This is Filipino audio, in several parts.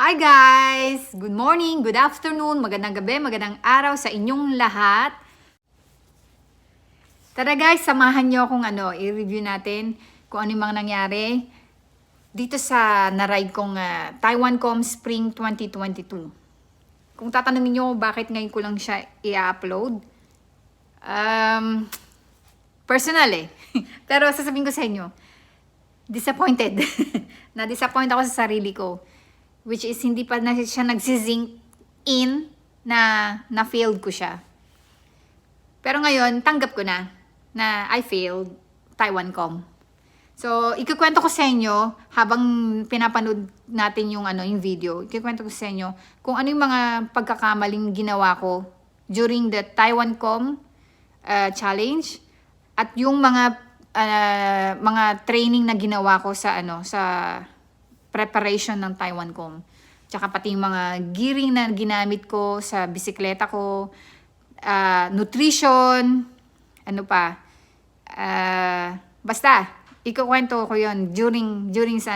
Hi guys! Good morning, good afternoon, magandang gabi, magandang araw sa inyong lahat. Tara guys, samahan nyo akong i-review natin kung ano yung mga nangyari dito sa na-ride kong Taiwancom Spring 2022. Kung tatanungin nyo bakit ngayon ko lang siya i-upload, personal Pero sasabihin ko sa inyo, disappointed. Na-disappoint ako sa sarili ko. Which is hindi pa na siya nagsizink in na failed ko siya. Pero ngayon, tanggap ko na I failed Taiwancom. So, ikukwento ko sa inyo habang pinapanood natin yung video. Ikukwento ko sa inyo kung ano yung mga pagkakamaling ginawa ko during the Taiwancom challenge at yung mga training na ginawa ko sa preparation ng Taiwancom. Tsaka pati yung mga gearing na ginamit ko sa bisikleta ko, nutrition, basta, ikukwento ko yon during sa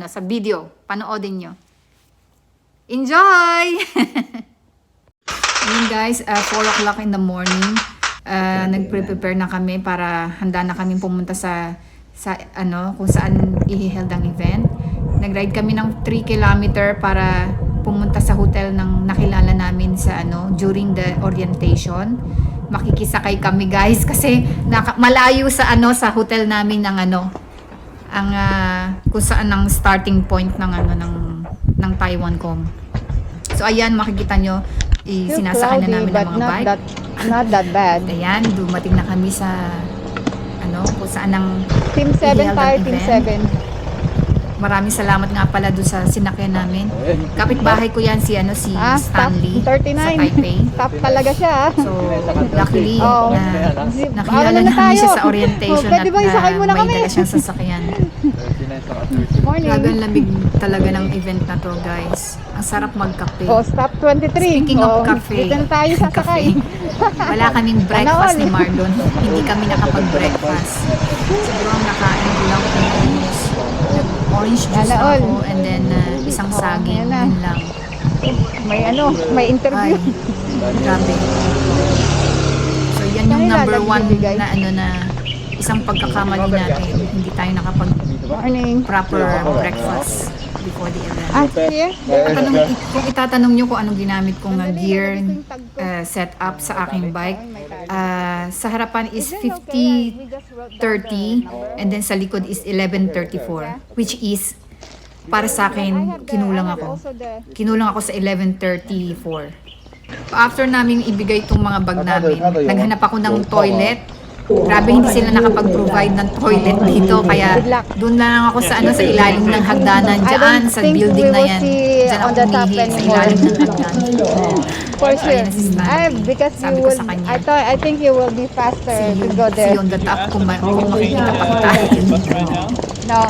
sa video. Panoodin nyo. Enjoy! Yun guys, 4 o'clock in the morning, nagpre-prepare na kami para handa na kami pumunta sa kung saan i-held ang event. Nag-ride kami ng 3 kilometer para pumunta sa hotel ng nakilala namin sa during the orientation. Makikisakay kami guys kasi malayo sa sa hotel namin ng kung saan ang starting point ng Taiwancom. So ayan, makikita nyo sinasakay na namin ng mga bike. Not that bad. Ayan, dumating na kami sa kung saan ang Team 7 tayo, Team 7. Maraming salamat nga pala doon sa sinakyan namin. Kapitbahay ko yan si Stanley top 39. sa Taipei. Top talaga siya. So, luckily na nakilala na namin tayo. siya sa orientation Pwede ba isakay mo na may kami? dala siyang sasakyan. Morning. Grabe ang lamig talaga ng event na to guys. Ang sarap magkape. Oh, stop 23. Speaking of cafe, Dito na tayo sasakay. Wala kaming breakfast ni Mardon. Hindi kami nakapag-breakfast. Siguro ang nakain ko lang orange juice na ako and then isang saging. Yun lang. May interview. Ay, grabe. So yan yung number 1 na isang pagkakamali natin. Hindi tayo Morning. proper breakfast before the event. Sige. Kung itatanong nyo kung anong ginamit kong gear setup sa aking bike, sa harapan is 50-30 and then sa likod is 11-34, which is para sa akin kinulang ako sa 11-34. After namin ibigay itong mga bag namin, naghanap ako ng toilet. Grabe, hindi sila nakapag-provide ng toilet dito, kaya doon na lang ako sa sa ilalim ng hagdanan dyan, sa building na yan. Diyan ako umihi sa ilalim ng hagdanan. For sure. Because Sabi ko sa kanya, I think you will be faster to go there. See on the top, kung makikita pa kita. No.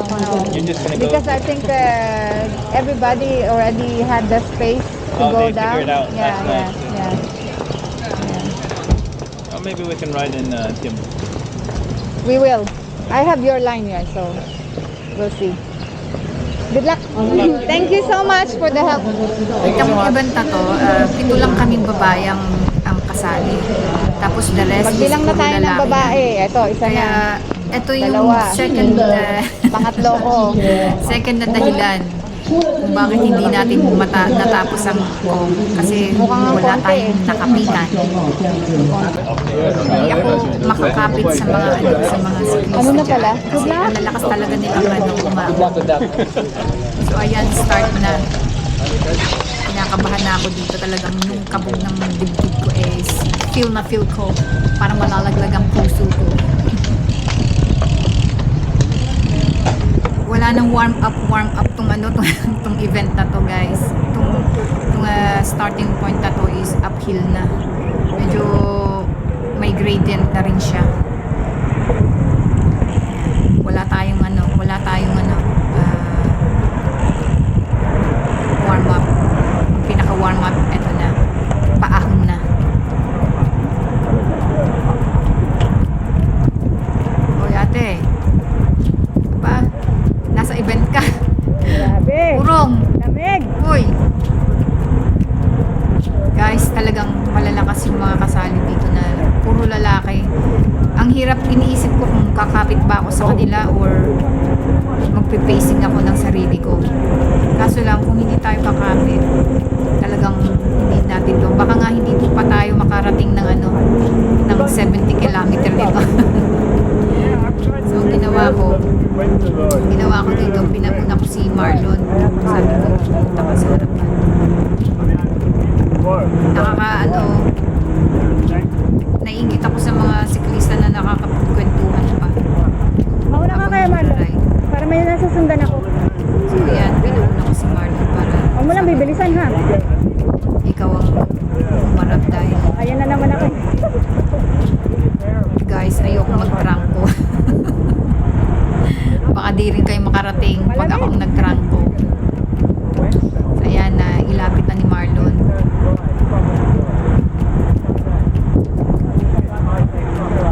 Because I think everybody already had the space to go down. Yeah. Maybe we can ride in Tim. We will. I have your line here, so we'll see. Good luck. Thank you so much for the help. Itong event na to, 7 lang kaming babae ang kasali. Tapos the rest Magbilang na puro tayo ng lalaki babae. Ito, isa Kaya na. ito yung Dalawa. second Pangatlo ko. second na dahilan kung bakit hindi natin natapos ang com kasi Mukhang wala konti tayong nakapitan. Hindi ako makakapit sa mga siklista. Ano na pala? Kasi ang lalakas talaga nilang umabot. So ayan, start na. Kinakabahan na ako dito talagang yung kabog ng dibdib ko feel ko parang malalaglag ang puso ko. Wala nang warm up tong event na to guys. Tong starting point na to is uphill na. Medyo may gradient na rin siya. Wala tayong warm up. Pinaka warm up eto na. Paahon na. Oy ate. Nasa event ka. Grabe. Urong. Dami Meg! Uy! Guys, talagang malalakas yung mga kasali dito na puro lalaki. Ang hirap, iniisip ko kung kakapit ba ako sa kanila or magpe-pacing ako ng sarili ko. Kaso lang, kung hindi tayo kakapit, talagang hindi natin to. Baka nga hindi pa tayo makarating ng ng 70 kilometer dito. So, ang ginawa ko dito, pinamuna ko si Marlon. Sabi ko, pumunta ka sa harapan. Naiingit ako sa mga siklista na nakakapagkwentuhan pa. Mauna ka Habang kaya, Marlon. nagraray. Para may nasusundan ako. So, yan, pinamuna ko si Marlon para Huwag mo lang bibilisan, ha? ikaw ang umarap dahil Ayan na naman ako. guys, ayoko magtrangko. Baka di rin kayo makarating pag akong nagtrangko. So, ayan na, ilapit na ni Marlon.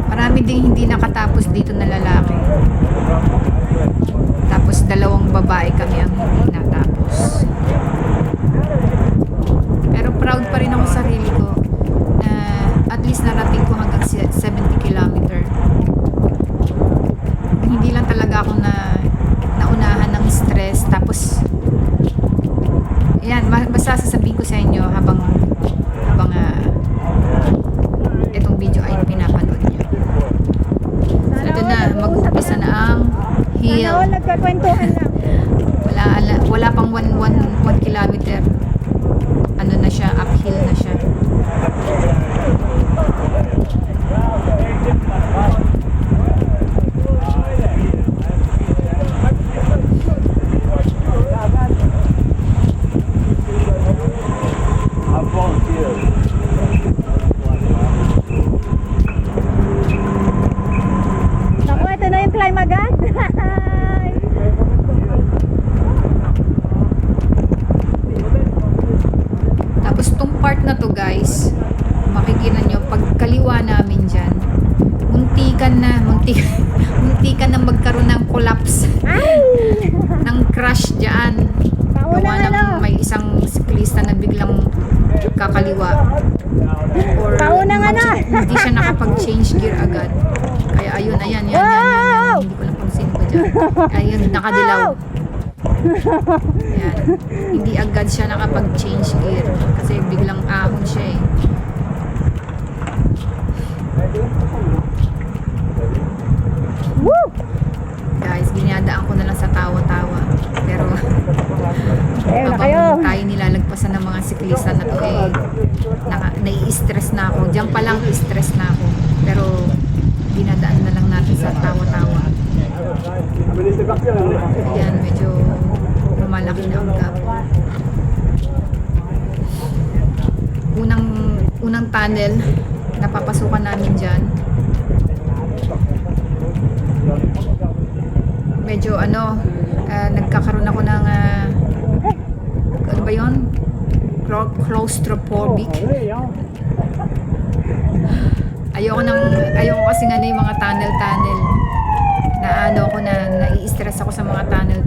Marami ding hindi nakatapos dito na lalaki. Tapos 2 babae kami ang hindi natapos. Pero proud pa rin ako sa sarili ko na at least narating ko hanggang 70 kilometer. Hindi lang talaga ako naunahan ng stress. Tapos ayan, basta sasabihin ko sa inyo habang itong video ay pinapanood nyo. So ito na, mag-umpisa na ang hill. Sana all nagkakwentuhan lang. Wala pang 1 kilometer. Ano na siya, uphill na siya. Naku, ito na yung climb agad. Tapos tong part na to guys, makikita nyo, pag kaliwa namin dyan, muntikan na magkaroon ng collapse. Ng crash dyan. Pauna Gawa nga, ng no? may isang siklista na biglang kakaliwa. Or Pauna nga na. hindi siya nakapag-change gear agad. Kaya ayun, ayan. Hindi ko lang kung sino ba dyan. Ayun, nakadilaw. Ayan. Hindi agad siya nakapag-change gear. Kasi biglang ahon siya eh. Woo! Guys, ginadaan ko na lang sa tawa-tawa. Pero Ayun na kayo. habang tayo nilalagpasan ng mga siklista na to eh, nai-stress na ako. Diyan pa lang stress na ako. Pero dinadaan na lang natin sa tawa-tawa. Ayan, medyo lumalaki na ang gap. Unang tunnel napapasukan namin dyan. Medyo nagkakaroon ako ng ano ba yun? Claustrophobic. Ayoko kasi nga na yung mga tunnel na nai-stress ako sa mga tunnel.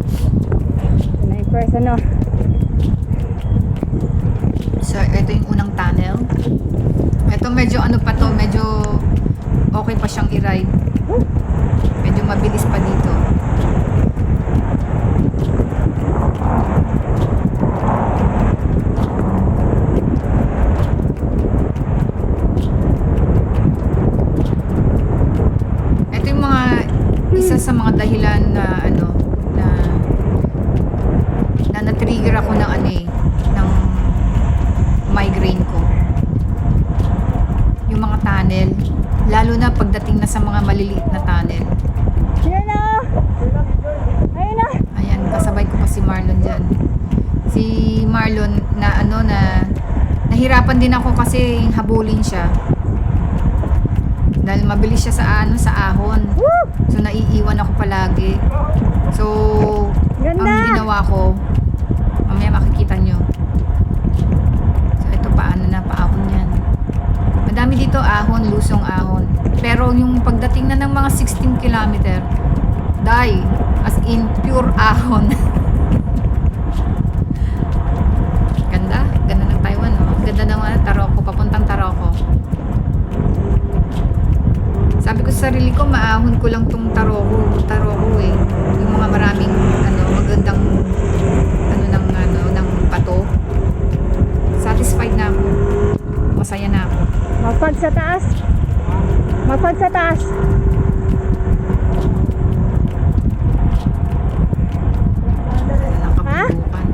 Ito na yung first So, ito yung unang tunnel. Ito medyo medyo okay pa siyang i-ride. Medyo mabilis pa dito. Ito yung isa sa mga dahilan na na-trigger ako ng ng migraine ko. Yung mga tunnel, lalo na pagdating na sa mga maliliit na tunnel. Yan na! Ayun na! Ayan, kasabay ko pa si Marlon dyan. Si Marlon nahirapan din ako kasi habulin siya. Dahil mabilis siya sa ahon. So naiiwan ako palagi. So Ganda! ang ginawa ko, Pagdating na ng mga 16 kilometer, as in pure ahon. Ganda ng Taiwan, no? Ganda ng Taroko, papuntang Taroko. Sabi ko sa sarili ko, maahon ko lang tong Taroko eh. Yung mga maraming magandang ng pato. Satisfied na ako. Masaya na ako. Magpag sa taas. Magpag sa taas. Ng kabundukan.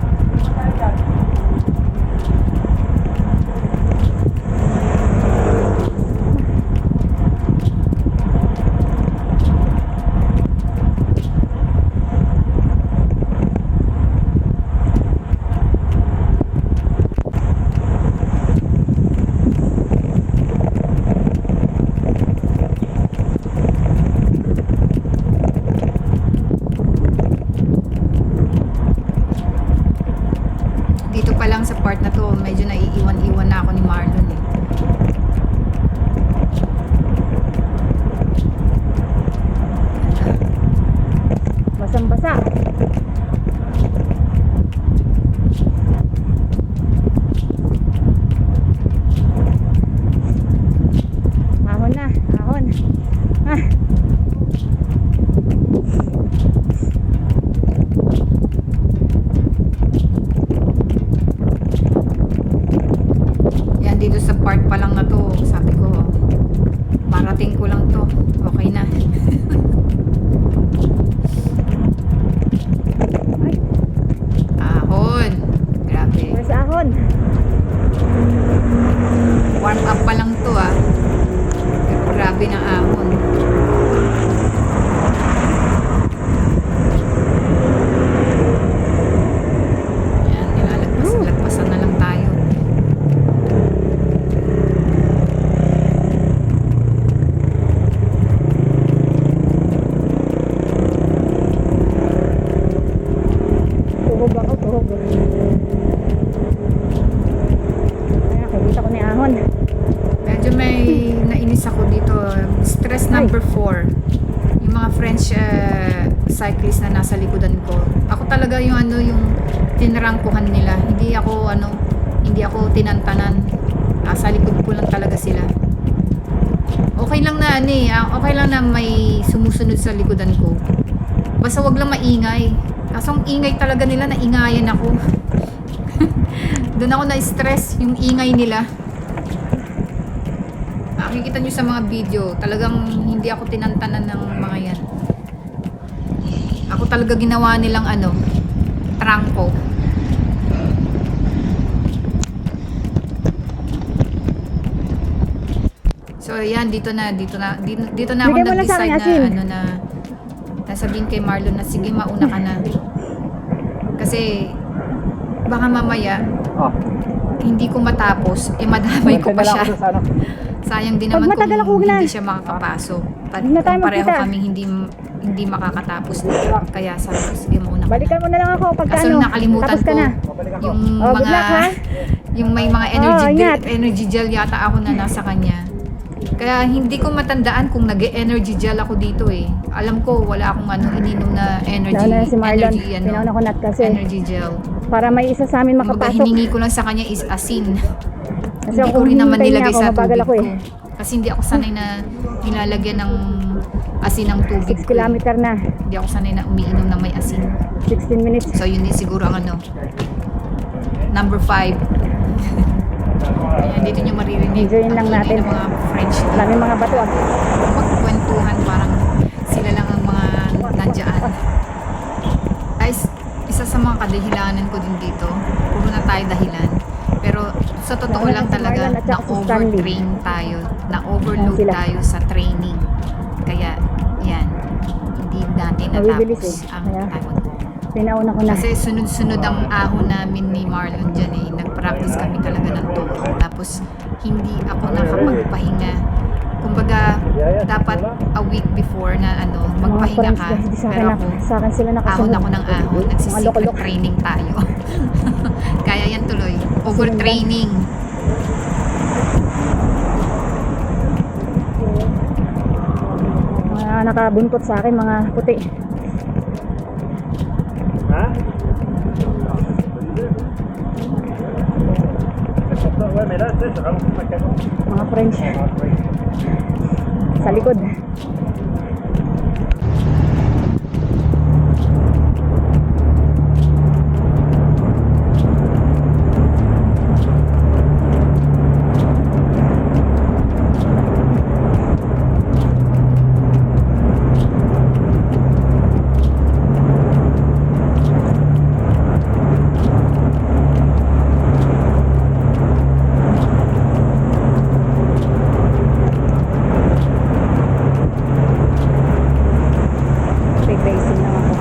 Dito pa lang sa part na to, medyo naiiwan-iwan na ako ni Marlon eh. Basang-basa. Ahon na, ahon. Ah. Yan, dito sa part pa lang na to, sabi ko, marating ko lang to. Okay na. Ay, Ahon. Grabe. where's ahon? Warm up pa lang to ah. Pero grabe na ahon. Yan, lagpasan na lang tayo. Tuhog ako, tuhog. Ay, nakikita ko na yung ahon. Medyo may nainis ako dito. Stress number 4. Yung mga French cyclist na nasa likodan ko. Ako talaga yung yung tinrangkuhan nila. Hindi ako tinantanan. Sa likod ko lang talaga sila. Okay lang na okay lang na may sumusunod sa likodan ko. Basta wag lang maingay. Kaso ang ingay talaga nila, naingayan ako. Doon ako na-stress, yung ingay nila. Makikita nyo sa mga video, talagang hindi ako tinantanan ng mga yan. Ako talaga ginawa nilang trangko. So yan, dito na ako Bigay mo lang sa akin, nag-decide asin. na nasabihin kay Marlon na sige, mauna ka na. Kasi baka mamaya Oh, hindi ko matapos, madamay ko pa siya. Sayang din Pag naman matagal ako kung ulan. hindi siya makakapasok. At Hindi na tayo kung pareho magkita. kami hindi makakatapos. Kaya sabi ko, sige, mauna ka na. Balikan mo na lang ako pagka Kaso nakalimutan tapos ka ko na. yung Oh, good luck, ha? yung may mga ingat. energy gel yata ako na nasa kanya. Kaya hindi ko matandaan kung nag-energy gel ako dito eh. Alam ko wala akong ininom na energy Lalo na si Marlon. energy Pinauna ko nat kasi. energy gel. Para may isa sa amin Kumbaga, makapasok. hiningi ko lang sa kanya is asin. Kasi Hindi ko kung rin naman hinihintay nilagay niya ako, sa mabagal tubig ako ko. eh. Kasi hindi ako sanay na nilalagyan ng asin ng tubig 6 ko. kilometer na. Hindi ako sanay na umiinom ng may asin. 16 minutes. So yun din siguro ang number 5. Ayan, dito nyo maririnig Enjoyin lang ang ingay natin. ng mga French dito. Dami mga bato ah. Magkwentuhan, parang sila lang ang mga nandiyan. Guys, isa sa mga kadahilanan ko din dito, puro na tayo dahilan. Pero sa totoo Lalo na lang si talaga, Marlon at saka si na-overtrain tayo. Na-overload Ayan sila. tayo sa training. Kaya, yan. Hindi natin Mabibilis natapos eh. ang Kaya, tawag. Pinauna ko na. Kasi sunod-sunod ang ahon namin ni Marlon dyan eh. Nag-practice kami talaga ng todo. Tapos, hindi ako nakapagpahinga. Kumbaga, dapat a week before na magpahinga ka. Pero ako, sa akin sila ahon nakasunod. ako ng ahon. Mga Nagsisecret loko-loko. training tayo. Kaya yan tuloy. Overtraining. nakabuntot sa akin, mga puti. Mga French. Sa likod. Facing lang ako.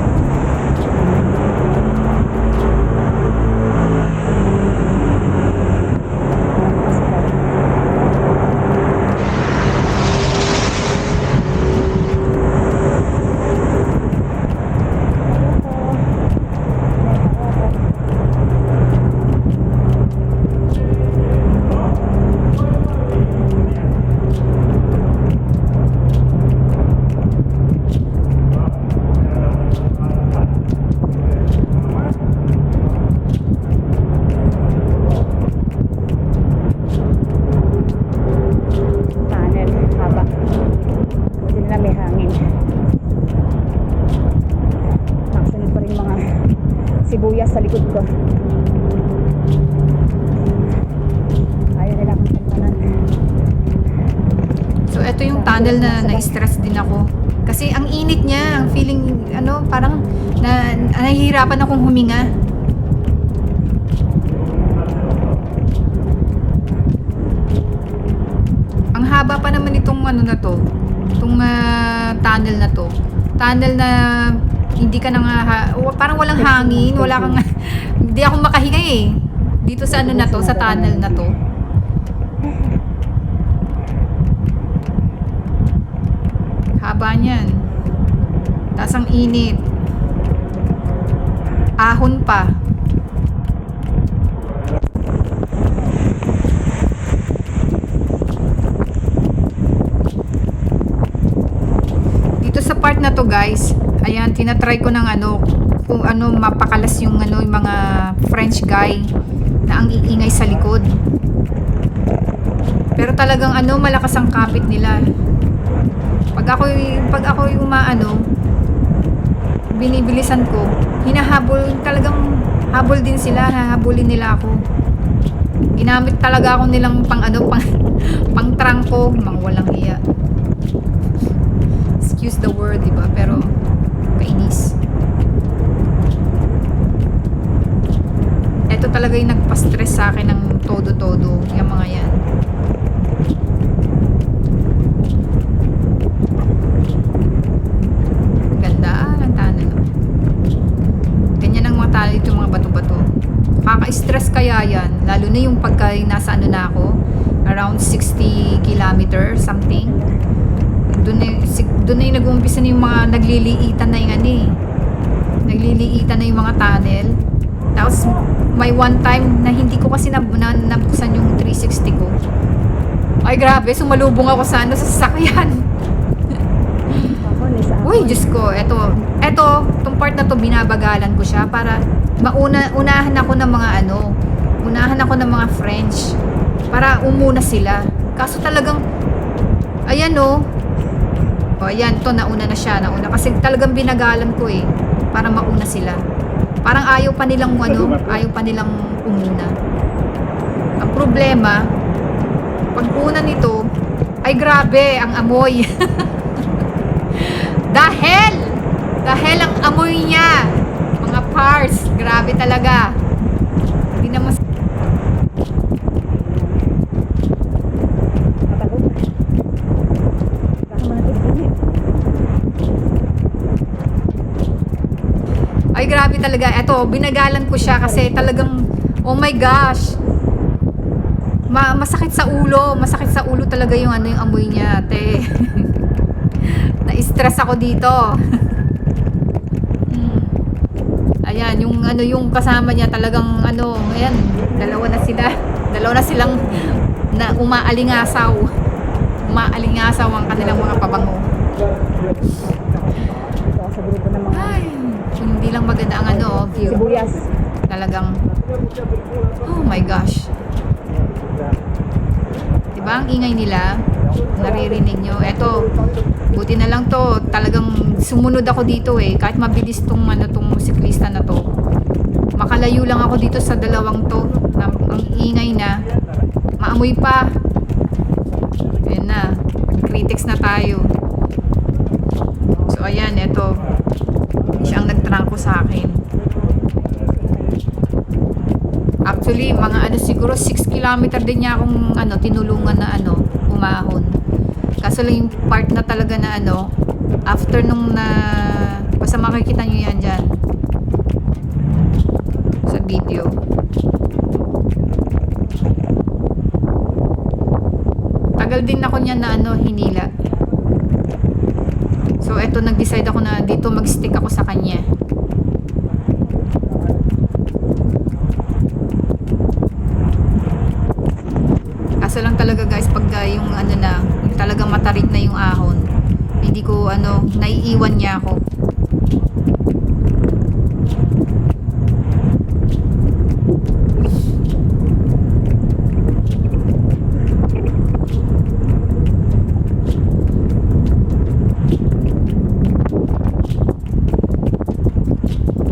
Tunnel, haba. Buti nila may hangin. Nakasunod pa rin mga sibuyas sa likod ko. Ayaw nila akong tantanan. So, ito yung tunnel na na-stress din ako. Kasi ang init niya, ang feeling, parang nahihirapan akong huminga. Ang haba pa naman itong itong tunnel na to. Tunnel na hindi ka parang walang hangin, wala kang, hindi ako makahinga eh. Dito sa sa tunnel na to. Haba niyan. Taas ang init. Ahon pa. Dito sa part na to guys, ayan, tinatry ko ng kung mapakalas yung yung mga French guy na ang iingay sa likod. Pero talagang malakas ang kapit nila. Pag ako yung binibilisan ko, hinahabol, talagang habol din sila, hahabulin nila ako. Ginamit talaga ako nilang pang trangko, mga walang hiya. Excuse the word, diba? Pero kainis. Ito talaga yung nagpa-stress sa akin ng todo-todo, yung mga yan. Dito mga bato-bato. Kaka-stress kaya yan. Lalo na yung pagka nasa na ako. Around 60 kilometer something. Doon na yung nag-uumpisa na yung mga nagliliitan na yung nagliliitan na yung mga tunnel. Tapos may one time na hindi ko kasi nabuksan yung 360 ko. Ay grabe, sumalubong ako sa sa sasakyan. Uy, Diyos ko, eto, itong part na to, binabagalan ko siya para unahan ako ng mga French para umuna sila. Kaso talagang, ayan ayan, to nauna na siya, kasi talagang binagalan ko para mauna sila. Parang ayaw pa nilang umuna. Ang problema, pag una nito, ay grabe, ang amoy. Dahil ang amoy niya, mga parts, grabe talaga. Hindi naman ay grabe talaga. Eto, binagalan ko siya kasi talagang, oh my gosh, masakit sa ulo talaga yung yung amoy niya, te. Na-stress ako dito. Ayan, yung kasama niya talagang ayan, dalawa na silang na umaalingasaw ang kanilang mga pabango. Ito sa grupo ng mga Ay, hindi lang maganda ang ano, view. sibuyas. Talagang, oh my gosh. Diba ang ingay nila? Naririnig nyo. Eto, buti na lang to. Talagang sumunod ako dito eh. Kahit mabilis tong, tong siklista na to. Makalayo lang ako dito sa dalawang to. Ang ingay na. Maamoy pa. Ayan na. Critics na tayo. So ayan, eto. Siya ang nagtrangko sa akin. Actually, mga siguro 6 kilometer din niya akong tinulungan na umahon. Kaso lang yung part na talaga na after nung basta makikita nyo yan dyan sa video. Tagal din ako niyan na hinila. So eto, nag-decide ako na dito mag-stick ako sa kanya. Kaso lang talaga guys, pag yung yung talagang matarik na yung ahon, hindi ko naiiwan niya ako.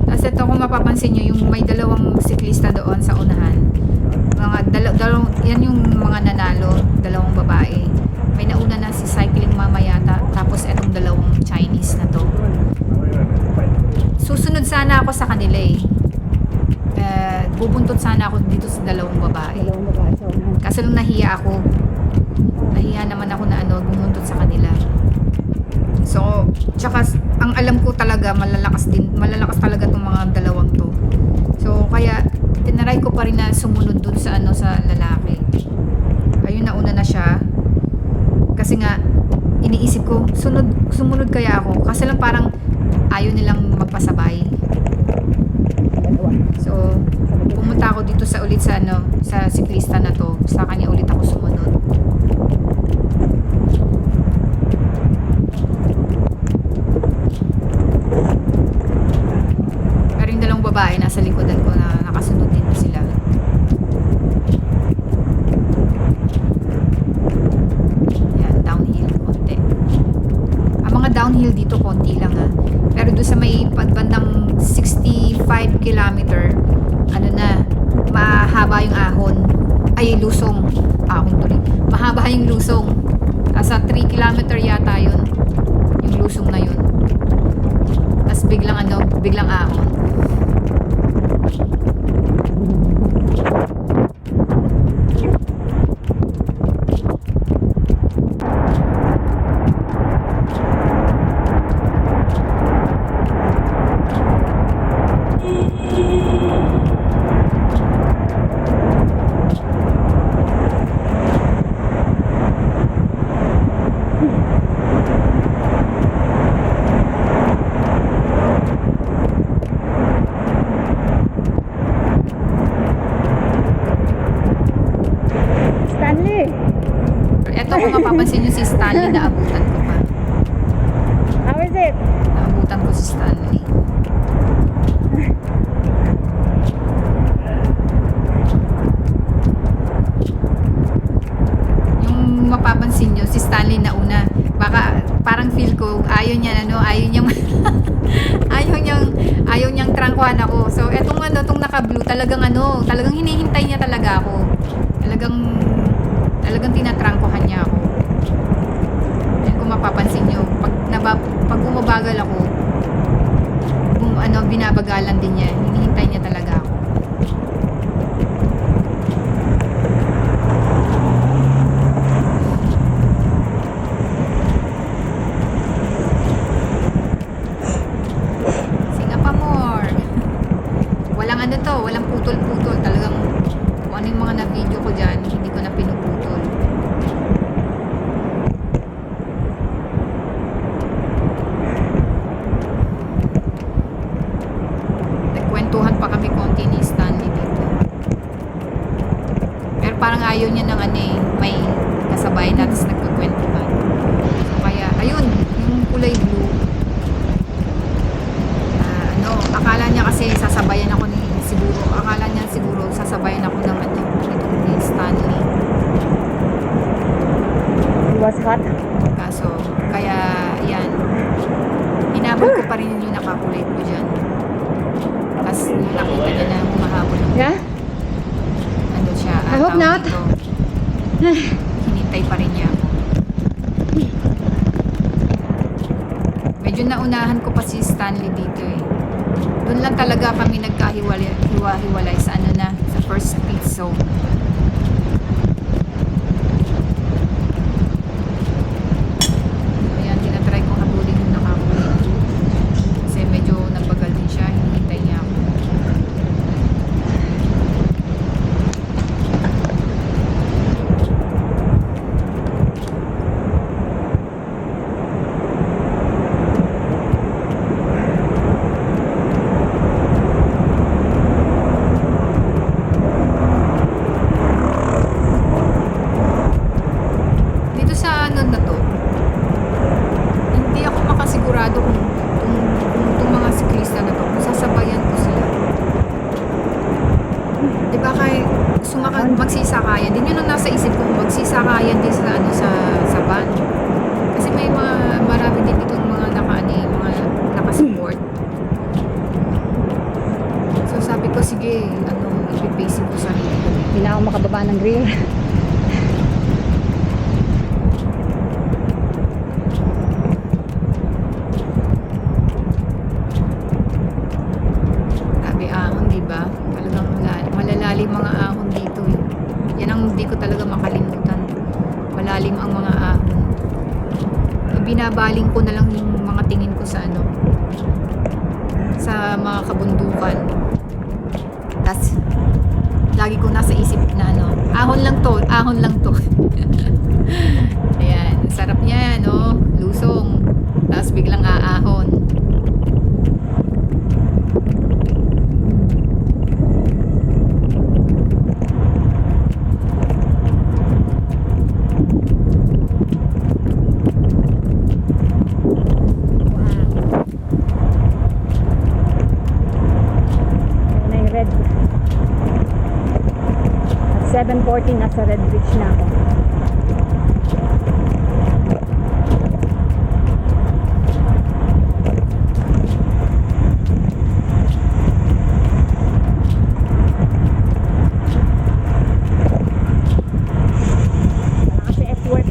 Tapos ito, kung mapapansin nyo, yung may dalawang siklista doon sa unahan. Yan yung mga nanalo, dalawang babae. May nauna na si cycling mama yata, tapos etong dalawang Chinese na to. Susunod sana ako sa kanila eh. Bubuntot sana ako dito sa dalawang babae. Dalawang babae sa unahan. Kaso lang nahiya ako. Nahiya naman ako na bumuntot sa kanila. So, tsaka ang alam ko talaga malalakas talaga tong mga dalawang to. So, kaya tinaray ko pa rin na sumunod dun sa sa lalaki. Ayun, nauna na siya. Kasi nga iniisip ko, sumunod kaya ako. Kasi lang parang ayaw nilang magpasabay. Dalawa. So, pumunta ako dito sa sa siklista na to. Sa kanya ulit ako sumunod. Pero yung dalawang babae nasa likodan ko na nakasunod din sila. Yan, downhill konti. Ang mga downhill dito konti lang ha. Pero doon sa may bandang 65 kilometer, mahaba yung ahon. Ay, lusong. Ahon tuloy. Mahaba yung lusong. Asa 3 kilometer yata yun. Yung lusong na yun. Tapos biglang ahon. Stanley! Eto, kung mapapansin nyo si Stanley, naabutan ko pa. How is it? Naabutan ko si Stanley. Yung mapapansin nyo, si Stanley nauna. Baka parang feel ko, ayaw niya ayaw niyang trangkuhan ako. So, etong tong naka-blue, talagang hinihintay niya talaga ako. Talagang tinatrangkuhan niya ako. Yan, kung mapapansin nyo, pag bumabagal ako, binabagalan din niya. Hinihintay niya talaga ako. Singa pa more. Walang putol-putol. Talagang kung ano yung mga na-video ko dyan, hindi ko na pinuputol. Nagkwentuhan pa kami konti ni Stanley dito. Pero parang ayaw niya ng may kasabay na, tapos nagkakwentuhan. So kaya, ayun, yung kulay blue. Akala niya kasi sasabayan ako siguro sasabayan ako ng itong ni Stanley. It was hot. Kaso, kaya yan. Hinabol ko pa rin yung nakakulay ko dyan. Tapos nakita niya na humahabol ng Yeah? ano siya. I hope tawag not. dito. Hinintay pa rin niya ako. Medyo naunahan ko pa si Stanley dito eh. Doon lang talaga kami nagkahiwa-hiwalay sa ano na, sa first speed zone. Ayan, tinatry kong habulin yung nakakulay. Kasi medyo nabagal din siya, hinihintay niya ako. Dito sa ano na to, hindi ako makasigurado kung itong mga siklista na to, kung sasabayan ko sila. Diba kay magsisakayan, din yun ang nasa isip ko, magsisakayan din sa ano sa van. Kasi may marami din ditong mga mga nakasupport. So sabi ko, sige, ipipacing ko sarili ko. Hindi na ako makababa ng grill. Grabe ahon, di ba? Talagang malalalim mga ahon dito eh. Yan ang hindi ko talaga makalimutan. Malalim ang mga ahon. Binabaling ko na lang yung mga tingin ko sa sa mga kabundukan. Tapos lagi ko nasa isip na ahon lang to. Ayan, sarap niya, no? Lusong. Tapos biglang aahon. Na yung red. At 7:40 nasa Red Bridge na ako. Wala kasi effort.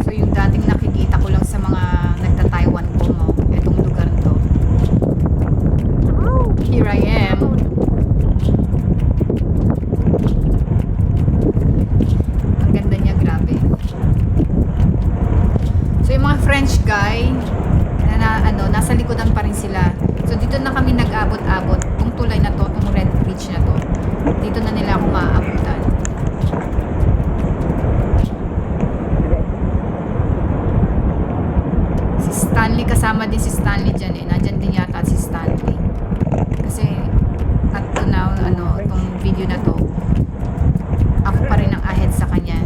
So yung dating nakikita ko lang sa mga nagta-Taiwan ko mo, itong lugar to. Here I am. Ang ganda niya, grabe. So yung mga French guy nasa likodan pa rin sila. So dito na kami nag-abot-abot. Itong tulay na to, itong Red Bridge na to. Dito na nila ako maaabutan. Si Stanley, kasama din si Stanley dyan eh. Nandyan din yata si Stanley. Kasi at to now, itong video na to, ako pa rin ang ahead sa kanya.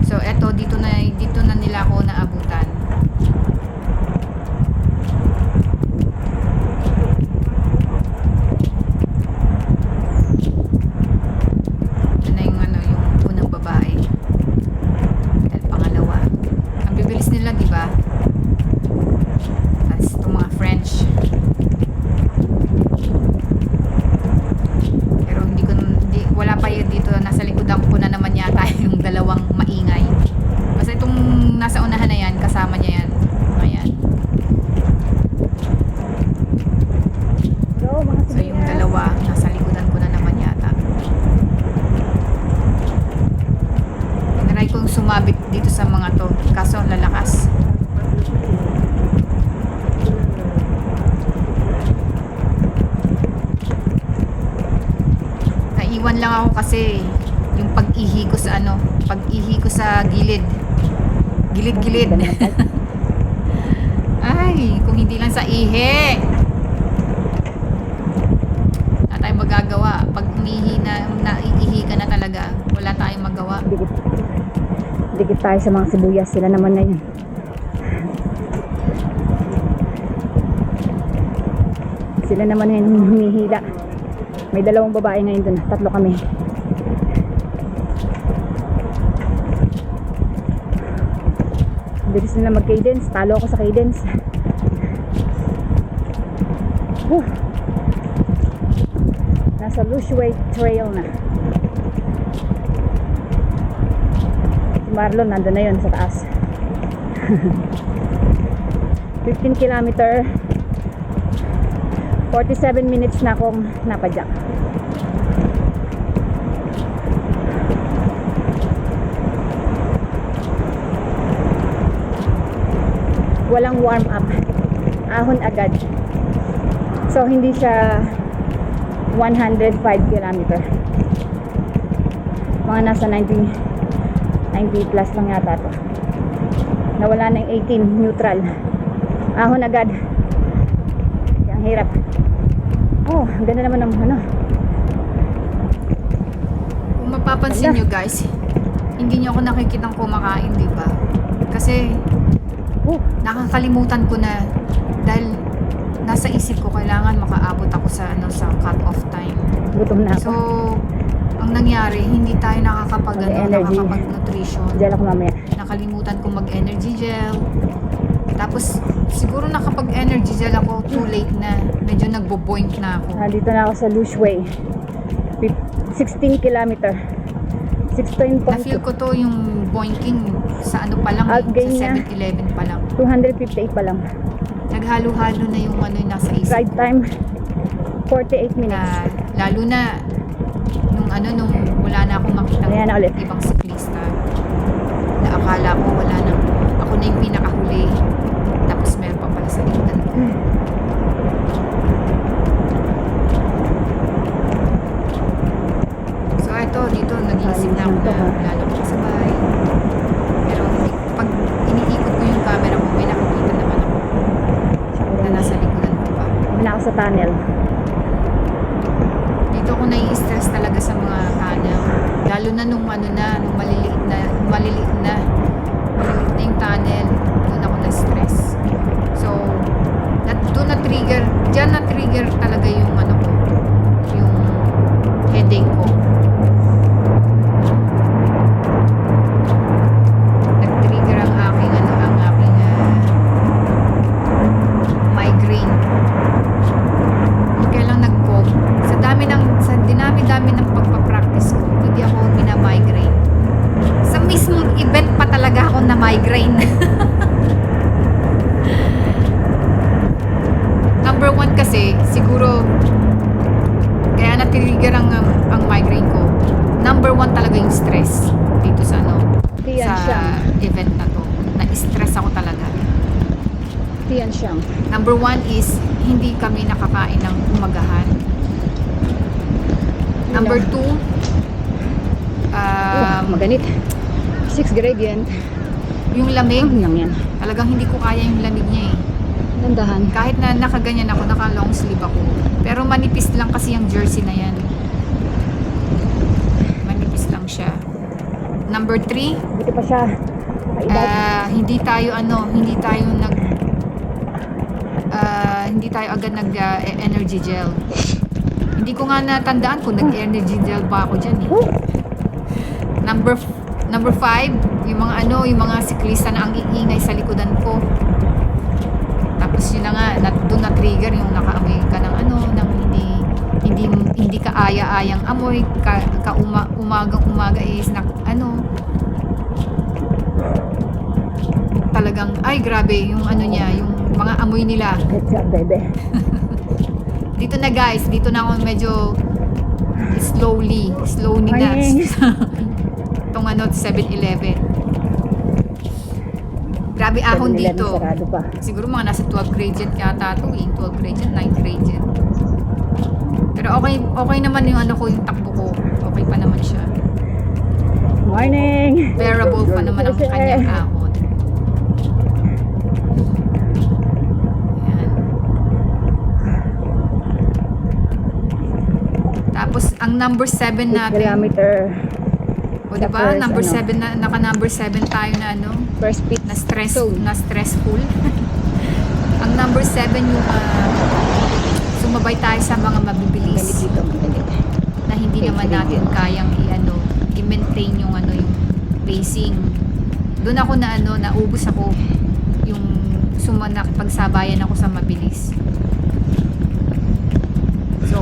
So eto, dito na nila ako naabutan. Ito na yung yung unang babae. At pangalawa. Ang bibilis nila, di ba? Tapos itong mga French. Pero wala pa yun dito. Nasa likodan ko na naman yata yung dalawang maingay. Basta itong nasa unahan na yan, kasama niya yan. Ayan. Go, mga So yung dalawa, nasa likodan ko na naman yata. Tinry kong sumabit dito sa mga to. Kaso lalakas. Naiwan lang ako kasi yung pag-ihi ko sa pag-ihi ko sa gilid. Gilid-gilid. Ay, kung hindi lang sa ihi. Wala tayong magagawa. Pag umihi naiihi ka na talaga, wala tayong magawa. Dikit tayo sa mga sibuyas. Sila naman ngayon. Sila naman ngayon humihila. May dalawang babae ngayon dun. Tatlo kami. Bilis nila mag-cadence. Talo ako sa cadence. Nasa Lushway Trail na. Si Marlon nandun na yun sa taas. 15 kilometer, 47 minutes na akong napadyak. Walang warm up, ahon agad. So hindi siya 105 kilometer. Mga nasa 90 plus lang yata to. Nawala na yung 18, neutral. Ahon agad. Ang hirap. Oh, ang ganda naman ng ano. Kung mapapansin nyo guys, hindi nyo ako nakikitang kumakain, di ba? Kasi nakakalimutan ko na dahil nasa isip ko kailangan makaabot ako sa cut-off time. Gutom na So, ako. ang nangyari, hindi tayo Mag-energy. nakakapag-nutrition. Diyan ako mamaya. Nakalimutan ko mag-energy gel. Tapos, siguro nakapag-energy gel ako too late na. Medyo nagbo-boink na ako. Dito na ako sa Lushway. 16 kilometer. 16.2. Na-feel ko to yung boinking sa ano pa lang, Outgain sa niya. 7-Eleven pa lang. 258 pa lang. Naghalo-halo na yung ano yung nasa isip Ride ko. time 48 minutes. Na, lalo na nung wala na akong makita Ayan na ulit. ibang siklista. Na akala ko wala na. Ako na yung pinakahuli. Tapos meron pa pala sa ikan ko. So ito, dito nag-iisip na ako na wala na akong kasabay. Pero pag iniikot ko yung camera ko, may nakikita naman ako na nasa likuran ko pa. Na ako sa tunnel. Dito ako nai-stress talaga sa mga tunnel. Lalo na nung maliliit na yung tunnel, doon ako na-stress. So, doon dyan na-trigger talaga yung yung headache ko. Nag-trigger ang aking migraine. Kaya lang nag-cope. Sa dinami-dami ng pagpapractice ko, hindi ako mina-migraine. Sa mismong event pa talaga ako na-migraine. Number 1 kasi, siguro, kaya na-trigger ang migraine ko. Number 1 talaga yung stress dito sa Tiyan sa siya. event na to. Na-stress ako talaga. Tiyan siyang. Number 1 is, hindi kami nakakain ng umagahan. Number 2, Maganit. 6 gradient. yung lamig. Lang yan. Talagang hindi ko kaya yung lamig niya eh. Dandahan. Kahit na nakaganyan ako, naka long sleeve ako. Pero manipis lang kasi yung jersey na yan. Manipis lang siya. Number 3, Buti pa siya. hindi tayo agad nag energy gel. Hindi ko nga natandaan kung nag-energy gel pa ako dyan eh. Number 5, yung mga siklista na ang iingay sa likodan ko. Tapos yun na nga, doon na-trigger yung nakaamoy ka ng ng hindi ka aya-ayang amoy, umagang-umaga is talagang, ay grabe, yung niya, yung mga amoy nila. Good job, bebe. Dito na guys, dito na ako medyo slowly na. Morning. Itong 7-Eleven. Grabe ahon 7-Eleven dito. sarado pa. Siguro mga nasa 12 gradient yata ito eh. 12 gradient, 9 gradient. Pero okay naman yung yung takbo ko. Okay pa naman siya. Morning. Bearable pa naman ang kanyang ahon. Ayan. Tapos ang number 7 natin. Kilometer. O O Sa diba, first, number ano, 7 na, naka number 7 tayo na ano, First pit. na stress, zone. na stressful. Ang number 7 yung sumabay tayo sa mga Galit mabibilis dito, galit. na hindi Okay, naman sige. natin kayang i-maintain yung yung pacing. Doon ako na naubos ako yung nakipagsabayan ako sa mabilis. So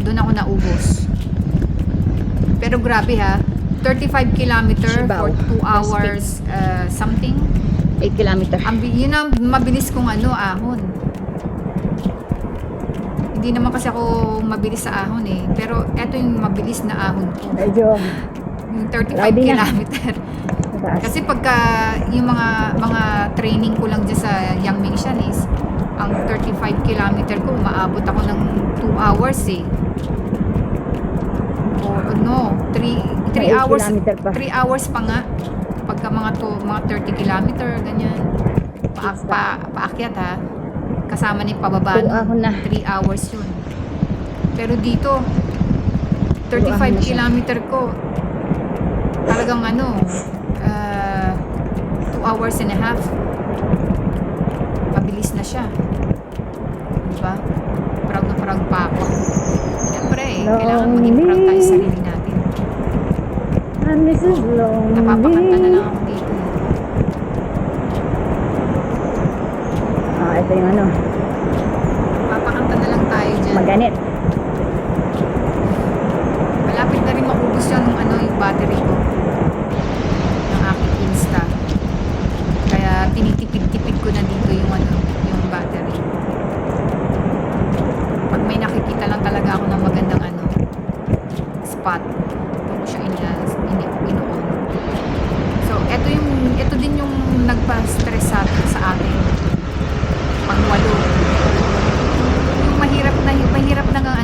doon ako naubos. Pero grabe ha, 35 kilometer Shibao. for 2 hours something. 8 kilometer. Yun ang mabilis kong ahon. Hindi naman kasi ako mabilis sa ahon eh. Pero eto yung mabilis na ahon ko. Medyo Yung 35 Rowdy na. kilometer. mataas. Kasi pagka yung mga training ko lang dyan sa Yangmingshan is ang 35 kilometer ko, maabot ako ng 2 hours eh. Or no, 3 May 8 hours. kilometer pa. 3 hours pa nga. Pagka mga 30 kilometer, ganyan. Paakyat ha. Kasama na yung pababa. Puro ahon na. 3 hours yun. Pero dito, Puro ahon na 35 siya. kilometer ko, talagang 2 hours and a half. Mabilis na siya. Diba? Proud na proud pa ako. Siyempre, kailangan maging proud tayo sa sarili natin. And this is lonely. Napapakanta na lang ako dito. Ito yung Napapakanta na lang tayo dyan. maganit. Malapit na rin maubos yan yung battery ko ng aking Insta. Kaya tinitipid-tipid ko na dito yung yung battery. Pag may nakikita lang talaga ako ng magandang spot, doon ko siya ino-on. So, ito din yung nagpa-stress sa atin. Pang-walo. Yung mahirap na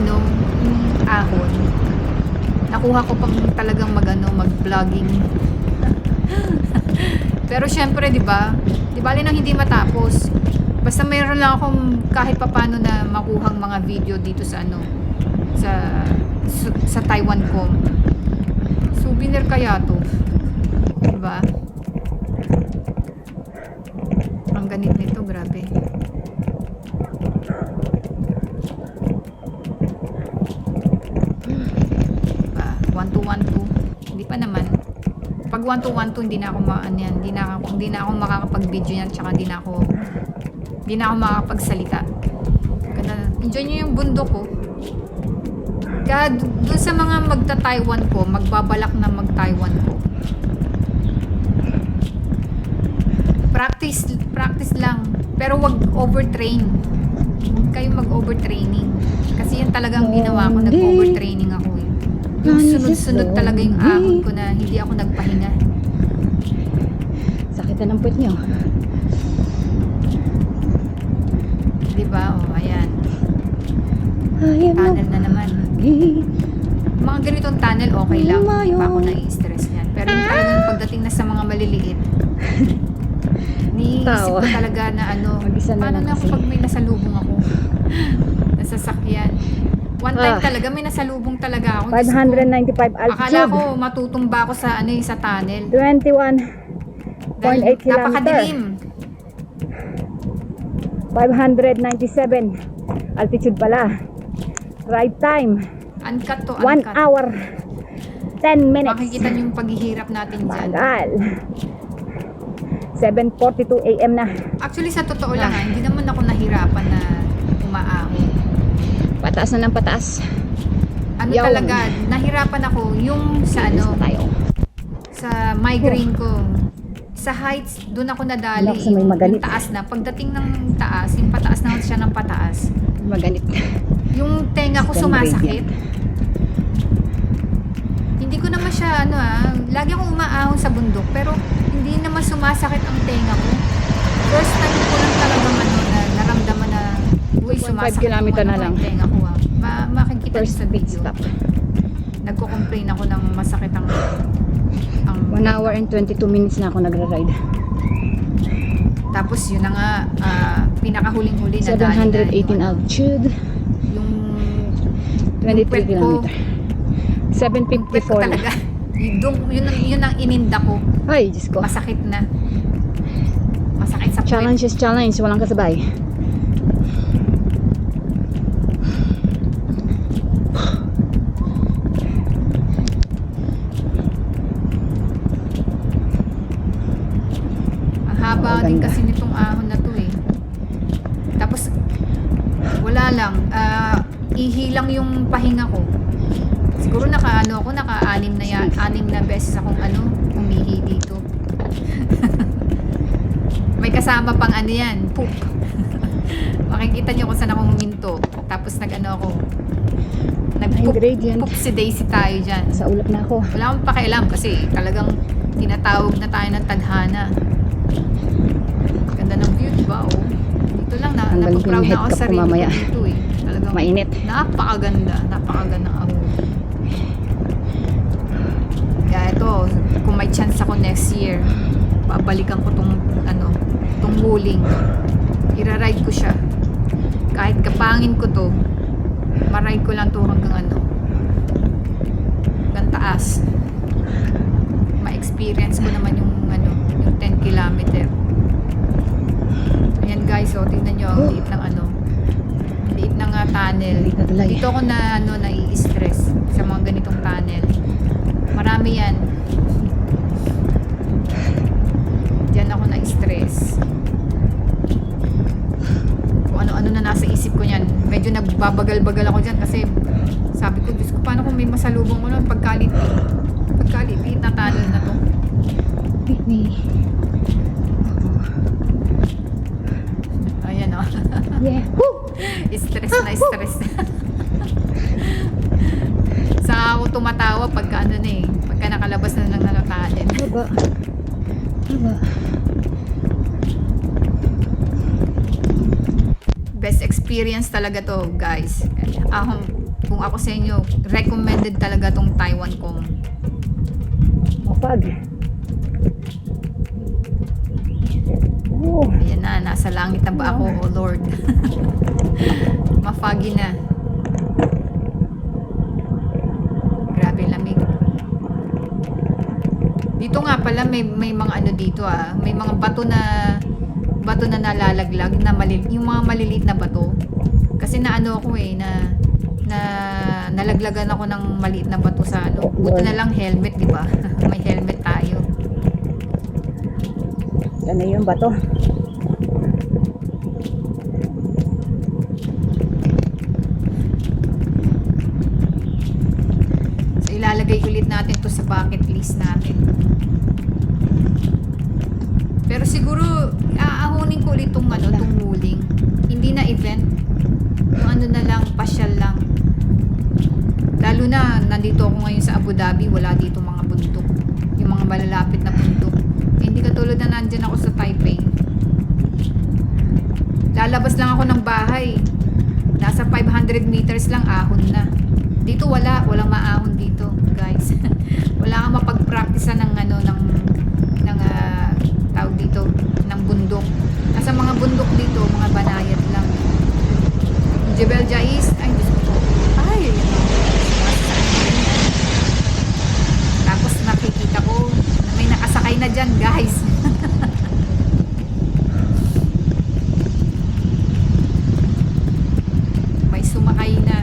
yung ahon. Nakuha ko pang talagang mag-vlogging. Pero syempre, 'di ba? Di bali nang hindi matapos. Basta mayroon lang akong kahit papaano na makuhang mga video dito sa sa Taiwan ko. Souvenir kaya to. 'Di ba? Ang ganit nito, grabe. Diba? 1212. Hindi pa naman. Pag 1212 hindi na ako hindi na ako makakapag-video yan, tsaka hindi na ako makakapagsalita. Enjoy niyo yung bundok ko. Kaya doon sa mga magta-Taiwan ko, magbabalak na mag-Taiwan ko. Practice lang. Pero wag overtrain. Huwag kayong mag-overtraining. Kasi yan talagang ginawa ko, nag-overtraining ako eh. Yung sunod-sunod talaga yung ahon ko na hindi ako nagpahinga. Sakitan ng puwet nyo. Diba? O, ayan. Tunnel na naman. Mga ganitong tunnel, okay lang. Hindi pa ako nai-stress yan. Pero yung talagang pagdating na sa mga maliliit, niisip ko talaga na Mag-isa na paano lang na ako kasi. pag may nasalubong ako? Nasasakyan. One time talaga, may nasalubong talaga ako. Diyos ko. 595 Akala altitude. ko matutumba ako sa sa tunnel. 21.8 Dahil kilometer. napakadilim. 597 altitude pala. Ride time Uncut to 1 uncut. hour 10 minutes. Makikita niyo yung paghihirap natin dyan. Bagal. 7:42 AM na. Actually, sa totoo lang hindi naman ako nahirapan na umaahon. Pataas na ng pataas. Yaw. Talaga, nahirapan ako yung sa Bilis na tayo. sa migraine ko. Sa heights, doon ako nadali. Wala kasi may maganit. Yung taas na. Pagdating ng taas, yung pataas na siya ng pataas. Maganit. Yung tenga ko Stand sumasakit. Hindi ko naman siya, lagi akong umaahon sa bundok, pero hindi naman sumasakit ang tenga ko. First time ko lang talagang na naramdaman na, uy, 1.5 sumasakit kilometer yung na lang. yung tenga ko. Makikita niyo First sa pit video. stop. Nagko-complain ako ng masakit ang 1 hour and 22 minutes na ako nagra-ride. Tapos yun na nga, pinakahuling-huli na dali na 718 altitude. yung 23 puwet ko, kilometer. 7:54 na. talaga. Yun ang ininda ko. Ay, Diyos ko. Masakit na. Masakit sa puwet. Challenge is challenge. Walang kasabay. Ang haba Maganda. din kasi nitong ahon na to eh. Tapos, wala lang. Ihilang yung pahinga ko. Siguro naka-anim na beses akong umihi dito. May kasama pang yan, poop. Makikita nyo kung saan ako huminto. Tapos nag-poop Gradient. si Daisy tayo dyan. Sa ulap na ako. Wala akong pakialam kasi talagang tinatawag na tayo ng tadhana. Ganda ng view, diba? Oh. Dito lang Tanggalin ko yung napaproud na ako head sa cap ko sarili ko mamaya. dito eh. Talagang Mainit. napakaganda ako. Kaya ito, kung may chance ako next year, babalikan ko tong Wuling. Ira-ride ko siya. Kahit kapangin ko to, ma-ride ko lang to hanggang hanggang taas. Ma-experience ko naman yung 10 kilometer. Ayan guys, so tingnan nyo, ang liit ng liit ng tunnel. Liit na tulay. Dito ako nai-stress sa mga ganitong tunnel. Marami yan. Diyan ako na-stress. Kung ano-ano na nasa isip ko niyan. Medyo nagbabagal-bagal ako dyan kasi sabi ko, Diyos ko, paano kung may masalubong ko nun pagkalit na tunnel na to. Ayan o. Yeah. Woo! Stress na stress. Saka ako tumatawa pagka pagka nakalabas na ng tunnel. Haba. Haba. Best experience talaga to, guys. Kung ako sa inyo, recommended talaga tong Taiwan Kong. Mapag. Oh. Ayan na, nasa langit na ba ako, oh Lord. Mafagi na. Grabe lamig. Dito nga pala may mga dito may mga bato na nalalaglag na yung mga maliliit na bato. Kasi ako na nalaglagan ako ng maliit na bato sa buti na lang helmet, di ba? May helmet tayo. Ano yung bato? So ilalagay ulit natin to sa bucket list natin. Pero siguro aahunin ko ulit tong Wuling. Hindi na event. Yung na lang, pasyal lang. Lalo na nandito ako ngayon sa Abu Dhabi, wala dito mga bundok. Yung mga malalapit na bundok. Hindi katulad na nandyan ako sa Taipei. Lalabas lang ako ng bahay. Nasa 500 meters lang, ahon na. Dito walang maahon dito, guys. Wala kang mapag-practice ng tawag dito, ng bundok. Nasa mga bundok dito, mga banayad lang. Jebel Jais, ay, Diyos ko po. Ay, tapos nakikita ko, may nakasakay na dyan, guys. May sumakay na.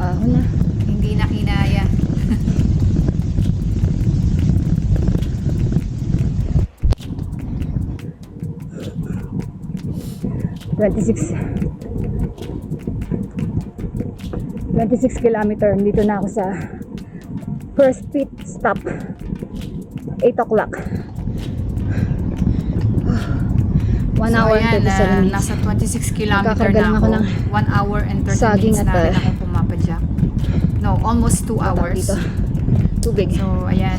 Ahon na. Hindi na kinaya. $26 kilometer. Dito na ako sa first pit stop. 8 o'clock. 1 hour and 37 minutes. Nasa 26 kilometer Nagkakarga na lang ako. ako ng 1 hour and 30 saging minutes at, na rin ako pumapadyak. No, almost 2 hours. Dito. Tubig. So, ayan.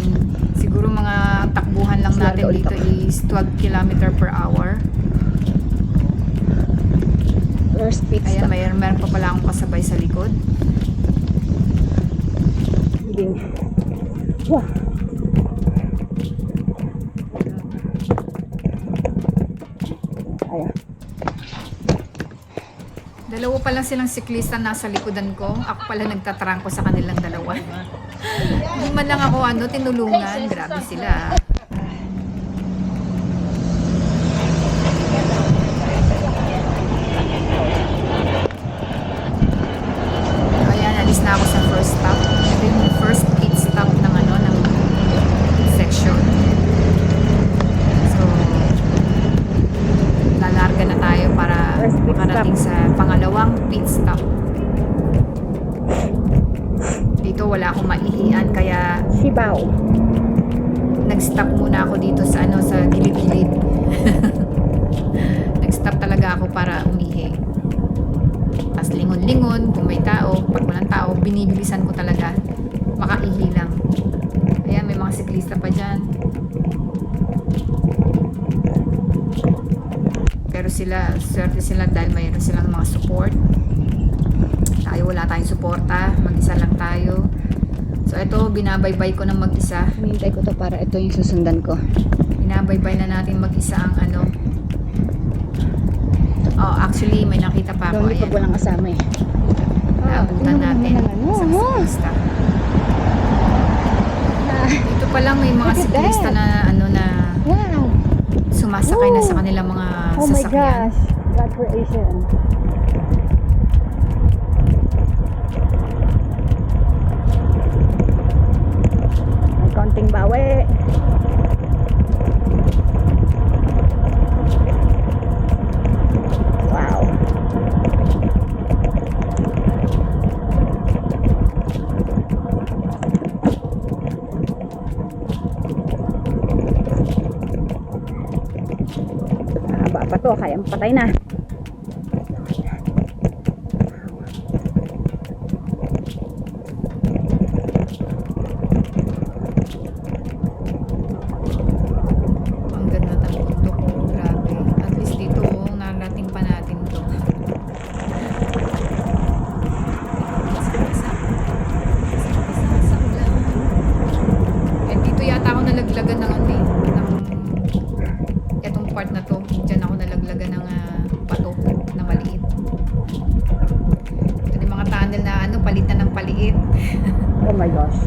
Siguro mga takbuhan lang Slide natin ulit dito ako. is 12 kilometer per hour. First pit Ayan, stop. meron pa pala akong kasabay sa likod. Healing. Wow. Ayan. Dalawa pa lang silang siklista nasa likodan ko. Ako pala nagtatrangko sa kanilang dalawa. Hindi man lang ako tinulungan. Grabe sila. Ayan, alis na ako sa first stop. Ito yung first pit stop ng ng section. So, lalarga na tayo para First pit makarating stop. sa pangalawang pit stop. Dito wala akong maihian kaya Sibaw. nag-stop muna ako dito sa sa gilid-gilid. Nag-stop talaga ako para umihi. Tapos lingon-lingon kung may tao, pag walang tao, binibilisan ko talaga makaihi lang. Ayan, may mga siklista pa dyan. Pero sila, swerte sila dahil mayroon silang mga support. Tayo wala tayong suporta, mag-isa lang tayo. So ito, binabaybay ko ng mag-isa. Hinintay ko to para ito yung susundan ko. Binabaybay na natin mag-isa ang Oh, actually, may nakita pa ako. Lonely pag Ayan. walang kasama eh. Naabutan natin. Isang siklista. Dito pa lang may mga Look at siklista that. na na Wow! sumasakay na sa Oh. kanilang mga Oh my sasakyan. gosh! God creation. May konting bawi. Wow! Haba pa to, kaya patay na. Ang ganda ng bundok ko. Grabe. At least dito, narating pa natin to. Sa ulan. Eh, dito yata ako nalaglagan ng ng etong part na to. Diyan ako nalaglagan ng bato na maliit. Ito yung mga tunnel na palitan ng paliit. Oh my gosh.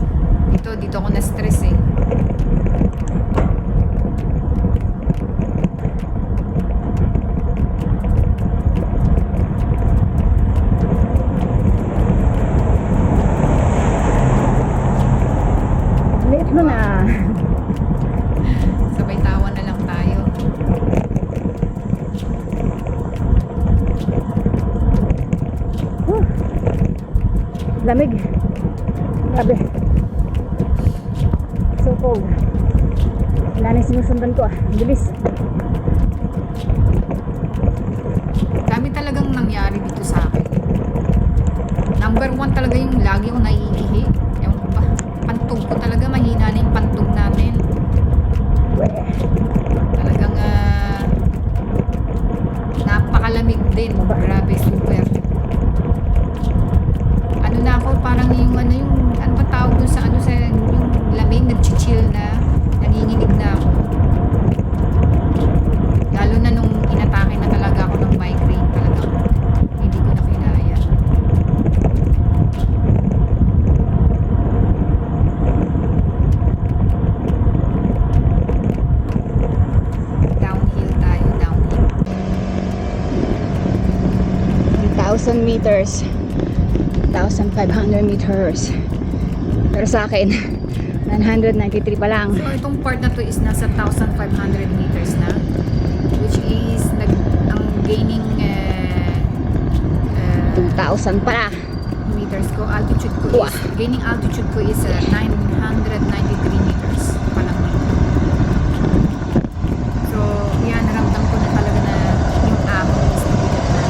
Dito ako na-stress eh. Liit mo na. Sabay tawa na lang tayo. Lamig. Grabe. So cold. Wala na yung sinusundan ko ah. Bilis. Dami talagang nangyari dito sa akin. Number 1 talaga yung lagi ko naiihi. Ewan ko ba. Pantog ko talaga. Mahina na yung pantog natin. Weh. Talagang napakalamig din. Grabe, super. Ano na ako, parang yung ano ba tawag dun sa sa yung lamig, nag-chill na. Nanginginig na ako. Lalo na nung inatake na talaga ako ng migraine talaga. Hindi ko na kinaya. Downhill tayo, downhill. 1,000 meters. 1,500 meters. Pero sa akin, 993 pa lang. So, itong part na to is nasa 1,500 meters na. Which is, ang gaining 2,000 pala. meters ko, altitude ko Wah. is, gaining altitude ko is 993 meters pa lang dito. So, yan, naramdam ko na talaga na yung ahon is nabigat na.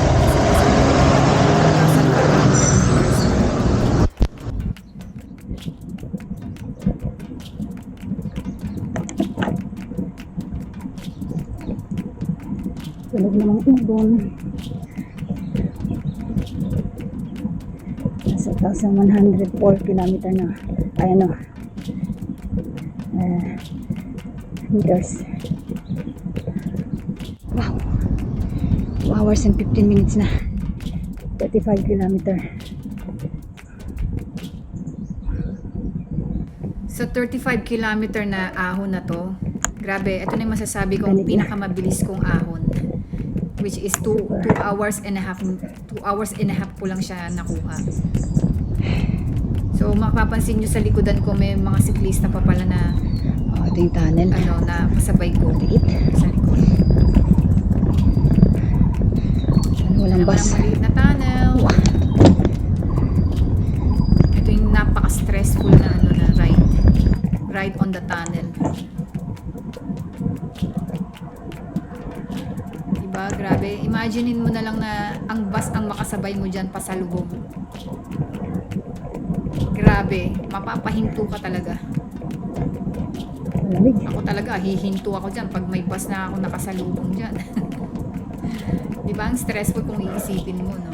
1,500 meters. Tunog namang ubon. Nasa 1,104 kilometer na. Ay ano. Meters. Wow. 2 hours and 15 minutes na. 35 kilometer. Sa 35 kilometer na ahon na to, grabe, ito na yung masasabi kong Ganito. pinakamabilis kong ahon. Which is 2 hours and a half. 2 hours and a half ko lang siya nakuha. So, mapapansin nyo sa likodan ko, may mga siklista pa pala na, Oh, ito yung tunnel. na kasabay ko Liit. sa likod. Walang Naman bus. ang maliit na tunnel. Ito yung napaka-stressful na ride on the tunnel. Diba? Grabe. Imaginein mo na lang na ang bus ang makasabay mo dyan pasalubong. Grabe. Mapapahinto ka talaga. Malamig. Ako talaga, hihinto ako dyan pag may bus na ako nakasalubong dyan. Diba? Ang stressful kung iisipin mo, no?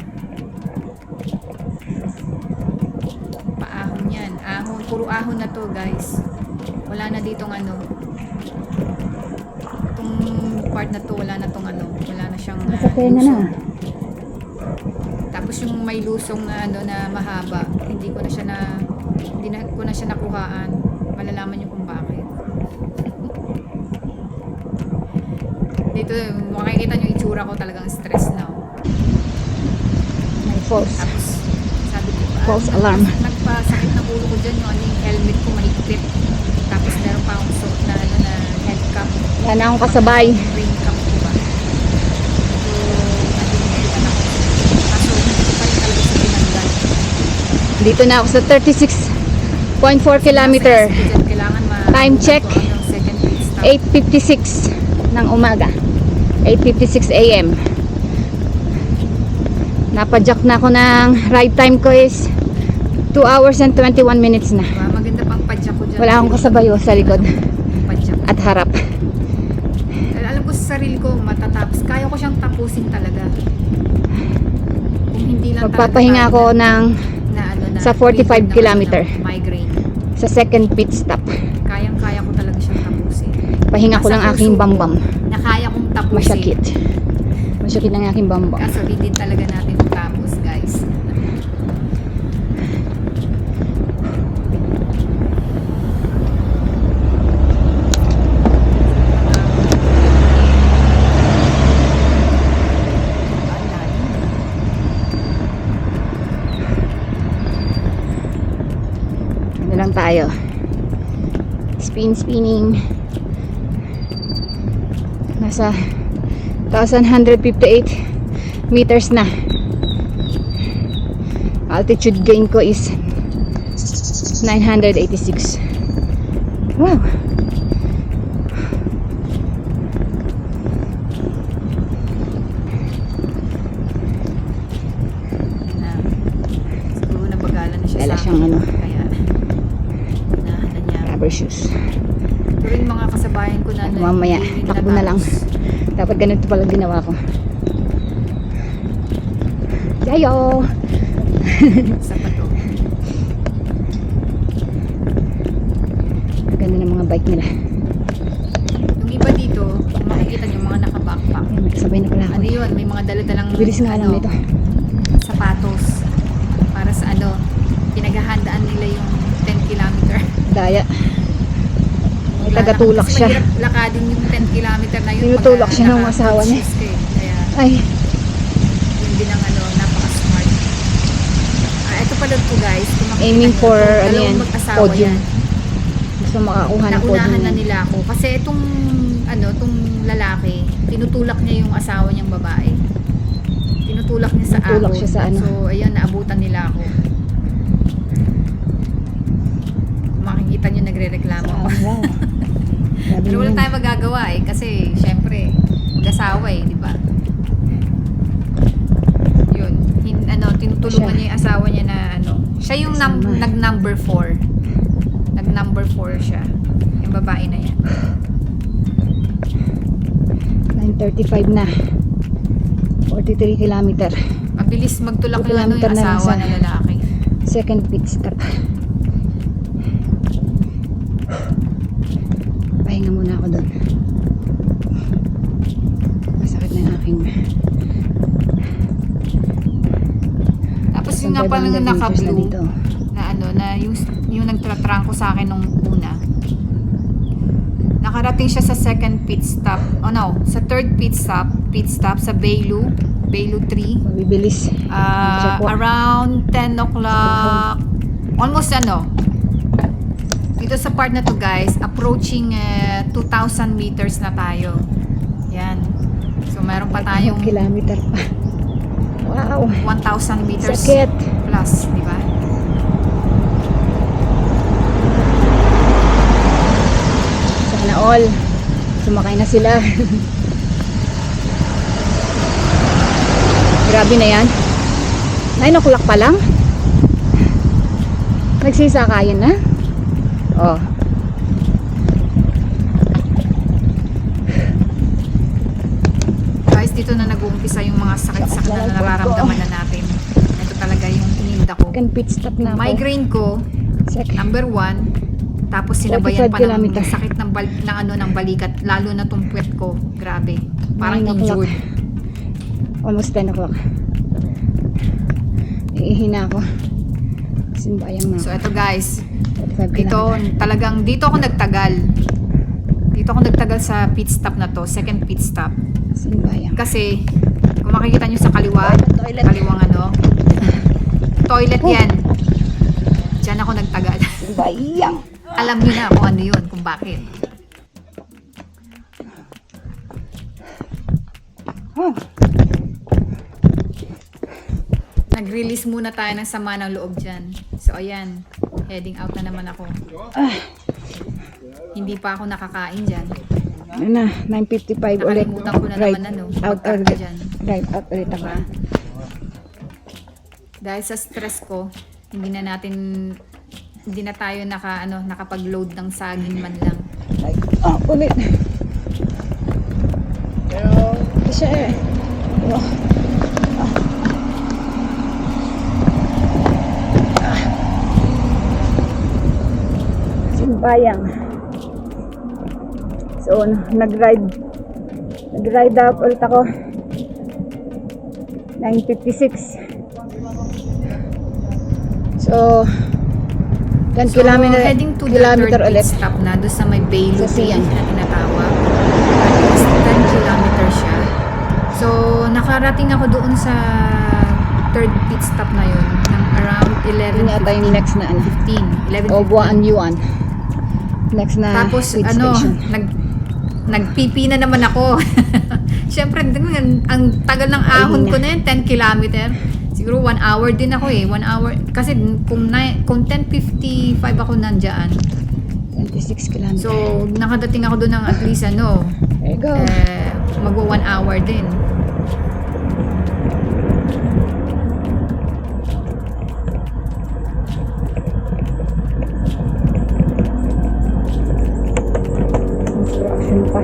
Paahon yan. Ahon. Puro ahon na to, guys. Wala na ditong itong part na to, wala na tong wala na siyang Nasa tenga na. lusong. Tapos yung may lusong na na mahaba, hindi ko na siya nakuhaan. Malalaman niyo kung bakit. Dito, makikita niyo itsura ko, talagang stress na. May false. Tapos, sabi ko, False alarm. nagpasakit ng ulo ko dyan, yung helmet ko mahigpit. Tapos meron pa akong suot na head cap. Yan na akong kasabay. Rain cap ko ba? So, nandito na ako. Kaso, hindi ko pa rin talaga sa pinanggal. Dito na ako sa 36.4 kilometer. Kailangan Time check. second pit stop. 8:56 ng umaga. 8:56 AM. Napadyak na ako ng ride time ko is 2 hours and 21 minutes na. Diba? Maganda pang padyak ko dyan. Wala akong kasabay sa likod Padyak. at harap. Alam ko sa sarili ko, matatapos. Kaya ko siyang tapusin talaga. Kung hindi lang Magpapahinga talaga ako tayo ng na sa 45 kilometer. ng migraine. sa second pit stop. Kayang-kaya ko talaga siyang tapusin. Pahinga ko Nasa lang aking puso ko bambam. Na kaya kong tapusin. Masyakit. Masyakit ang aking bambam. Kaso hindi talaga natin tapos, guys. Ano lang tayo. Spinning. Nasa 1,158 meters na. Altitude gain ko is 986. Wow. Siguro nabagalan na siya Dala sa siyang akin. ano. Kaya, nahanan niya. Rubber shoes. Ito rin mga kasabayan ko na Mamaya, hindi takbo na lang. natapos. Dapat ganito pala ginawa ko. Yayo! Sa pato. Ganda ng mga bike nila. Yung iba dito, kung makikita niyo mga naka-backpack. Ayun, may kasabay na pala ako. Ano yun? May mga dala-dalang Bilis nga lang nito. sapatos. Para sa pinaghahandaan nila yung 10 kilometer. Daya. May tagatulak Kasi siya. mahirap lakadin yung 10 kilometer na yun. Tinutulak pagka siya ng asawa niya. naka-shoes ka eh. Kaya, Ay, yun din ang napaka-smart. Ito pala po guys. Kung makikita aiming nyo, for dalawang ano yan, mag-asawa podium. yan. Gusto makakuha ng Naunahan podium. na nila ako. Kasi itong lalaki, tinutulak niya yung asawa niyang babae. Tinutulak niya sa Tinutulak ahon. siya sa ano. So, ayan, naabutan nila ako. Makikita niyo nagre-reklamo ako. Wow. Sabi Pero wala niya. tayong magagawa eh. Kasi, syempre, mag-asawa eh, di ba? Yun. Tinutulungan Siya. niya yung asawa niya na siya yung Kasama. nag-number 4. Nag-number 4 siya. Yung babae na yan. 9:35 na. 43 kilometer. Mabilis magtulak 2 yung kilometer yung na lang asawa sa- na lalaki. Second pit stop. Pahinga muna ako doon. Masakit na yung aking nga pala 500 meters na naka-blue dito. na ano, na yung nagtatrangko sa akin nung una. Nakarating siya sa second pit stop. Oh no, sa third pit stop sa Bailu 3. Mabibilis. Around 10 o'clock. Almost ano. Dito sa part na to guys, approaching 2,000 meters na tayo. Yan. So meron pa tayong Kilometer pa. Wow. 1,000 meters Sakit. plus, di ba? Sana all. Sumakay na sila. Grabe na yan. 9 o'clock pa lang. Nagsisakayan na. Oh. Guys, dito na nag-uumpisa yung mga sakit-sakit na nararamdaman na natin. Ito talaga yung ininda ko. Second pit stop na ako. Migraine ko, Second. number 1. Tapos sinabayan 45 pa ng kilometers. sakit ng balikat, lalo na tong puwet ko. Grabe. Parang 9 o'clock. injured. Almost 10 o'clock. Iihina ako. Simbayang na. So ito guys, 45 dito kilometers. talagang dito ako nagtagal. Dito ako nagtagal sa pit stop na to, second pit stop. Simbayang. Kasi kung makikita nyo sa kaliwa, Toilet. kaliwang ano, toilet yan. Diyan ako nagtagal. Simbayang. Alam nyo na kung ano yun, kung bakit. Oh. Nag-release muna tayo ng sama ng loob dyan. So ayan, heading out na naman ako. Hindi pa ako nakakain dyan. Ano na, 9:55 ulit. Nakalimutan ko na naman ano, Out magkarga ulit. dyan. Drive out ulit ako. Diba? Dahil sa stress ko, hindi na tayo nakapag-load ng saging man lang. Ulit. Ito siya eh. Oh. Simbayang. So, nag-ride out ulit ako. 9:56. So, 10 So, kilometer, heading to the kilometer third ulit. pit stop na doon sa may Bailu Sa Sian. na tinatawag. At least 10 kilometer siya. So, nakarating ako doon sa third pit stop na yun ng around Yun yata yung next na ano. 11:15. Obuan Yuan. Next na Tapos pit ano, station. nagpipi na naman ako. Siyempre, ang tagal ng ahon ko na yun, 10 kilometer. Siguro 1 hour din ako eh. 1 hour. Kasi kung 10:55 ako nandyan. 26 kilometer. So, nakadating ako doon ng at least ano, There you go. magwa 1 hour din. Instruction pa.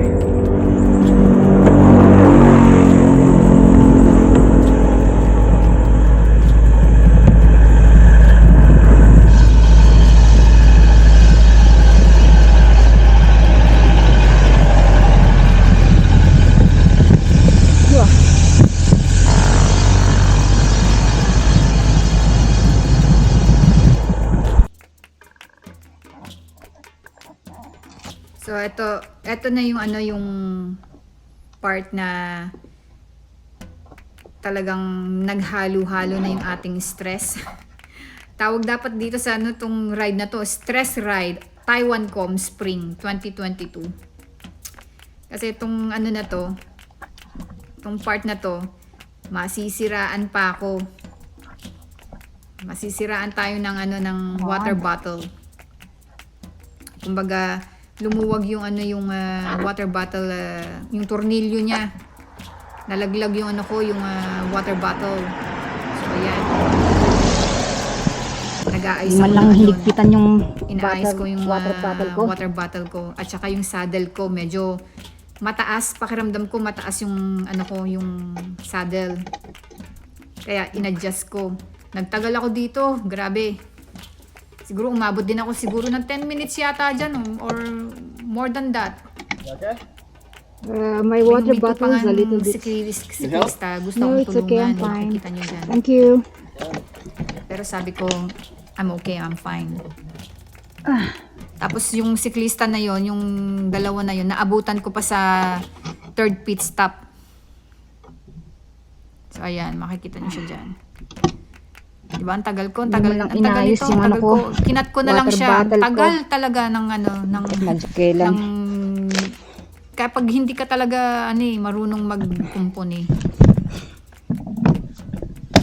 Wah. So, ito na yung ano, yung part na talagang naghalo-halo na yung ating stress. Tawag dapat dito sa ano tong ride na to, Stress Ride, Taiwancom Spring 2022. Kasi itong ano na to, itong part na to, masisiraan pa ako. Masisiraan tayo ng ano, ng water bottle. Kumbaga, lumuwag yung ano, yung water bottle, yung tornilyo niya. Nalaglag yung ano ko, yung water bottle. So, ayan. Nag-aayos Di man ako lang ng ano, hiligpitan yung inaayos ko yung water bottle ko. water bottle ko. At saka yung saddle ko, medyo mataas. Pakiramdam ko, mataas yung ano ko, yung saddle. Kaya in-adjust ko. Nagtagal ako dito. Grabe. Siguro umabot din ako siguro ng 10 minutes yata dyan or more than that. My water May huminto bottle pa is a nga little ng bit. siklista. Gusto No, akong it's okay, tulungan. I'm fine. Makikita nyo dyan. Thank you. Pero sabi ko, I'm okay, I'm fine. Tapos yung siklista na yon, yung dalawa na yon, naabutan ko pa sa third pit stop. So ayan, makikita niyo siya dyan. Diba, ang tagal ko, ang tagal, Hindi mo lang ang tagal inayos nito, yung ang tagal ano ko, ko. Kinat ko na lang water siya. bottle ko. Tagal talaga ng ano, ng Magkailan. kapag hindi ka talaga marunong magkumpon eh.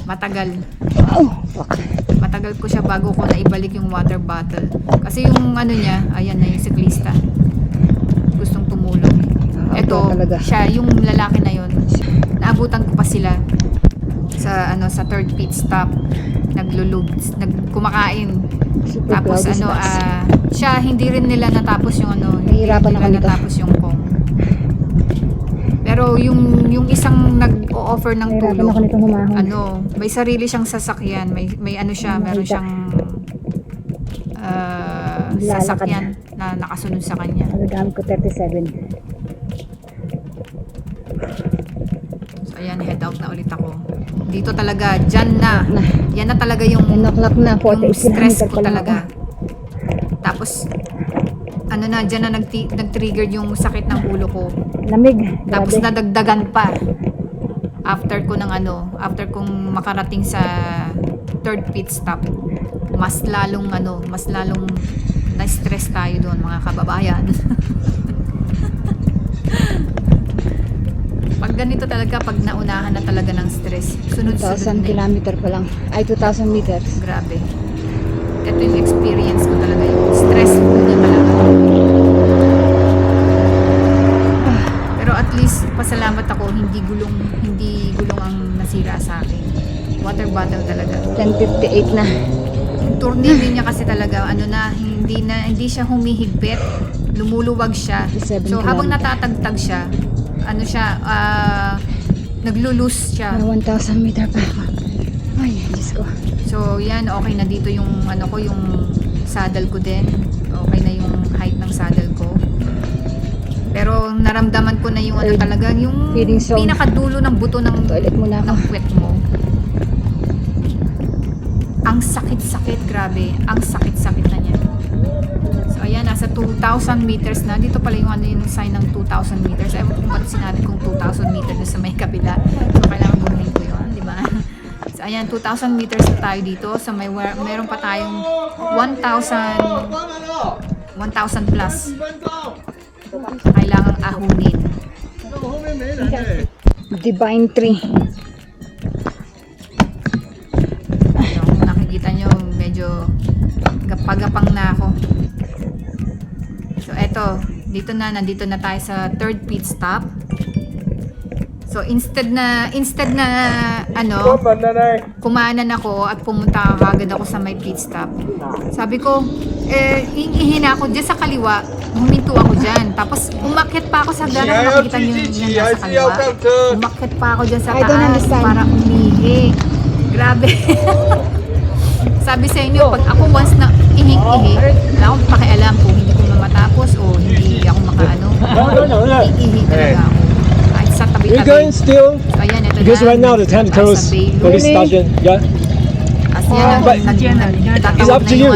Matagal. Oh, fuck. Matagal ko siya bago ko naibalik yung water bottle. Kasi yung ano niya, ayan na yung siklista. Gustong tumulong. Ito, talaga. siya, yung lalaki na yon. Naabutan ko pa sila sa third pit stop. Nagkumakain. Super Tapos cloudy spots. siya hindi rin nila natapos yung Nahihirapan hindi ako nila nito. natapos yung kong. Pero yung isang nag-o-offer ng Nahihirapan tulong, ako nito humahon. may sarili siyang sasakyan, may ano siya, meron Nakita. siyang Lalakad. sasakyan na nakasunod sa kanya. Nagagamit ko 37. So ayan, head out na ulit ako. Dito talaga, dyan na. Yan na talaga yung 10 o'clock na, 48 yung stress kilometer ko pa lang talaga. Tapos, dyan na nag-trigger yung sakit ng ulo ko. Lamig. Tapos Grabe. nadagdagan pa. After kong makarating sa third pit stop, mas lalong na-stress tayo doon, mga kababayan. Pag ganito talaga, pag naunahan na talaga ng stress, sunod-sunod 2,000 na eh. kilometer pa lang. Ay, 2,000 meters. Grabe. Ito yung experience ko talaga, yung stressful niya talaga. Pero at least, pasalamat ako, hindi gulong ang nasira sa akin. Water bottle talaga. 10:58 na. Yung tornilyo niya kasi talaga, hindi siya humihigpit, lumuluwag siya. 57 So, habang kilometer. natatagtag siya, naglulus siya. 1,000 meter pa ako. Ay, Diyos ko. So, yan, okay na dito yung yung saddle ko din. Okay na yung height ng saddle ko. Pero naramdaman ko na yung talaga, yung Feeding zone. pinakadulo ng buto ng Toilet muna ako. ng puwet mo. Ang sakit-sakit, grabe. Ang sakit-sakit na niya. So, ayan, nasa 2,000 meters na. Dito pala yung yung sign ng 2,000 meters. Ewan ko kung ba't sinabi kong 2,000 meters doon sa may kabila. So, kailangan bunuhin ko yun, di ba? So, ayan, 2,000 meters na tayo dito. So, meron pa tayong 1,000 plus. Kailangang ahunin. Divine Tree. So, kung nakikita nyo, medyo gapang na ako. So, eto, nandito na tayo sa third pit stop. So, instead na kumanan ako at pumunta agad ako sa may pit stop. Sabi ko, ihina ako dyan sa kaliwa, huminto ako dyan. Tapos, umakyat pa ako sa hagdanan, kung makikita nyo yung nasa kaliwa. Umakyat pa ako dyan sa I don't taas understand. para umihi. Grabe. Sabi sa inyo, pag ako once na ihing-ihi, wala akong pakialam kung hindi ko matapos o hindi ako iihi talaga ako. Kahit sa We're tabi-tabi. going still So, ayan, ito because na. right now the Tayo Tentacles sa Baylor. police station. Yeah, Kasi yan, but it's up to you.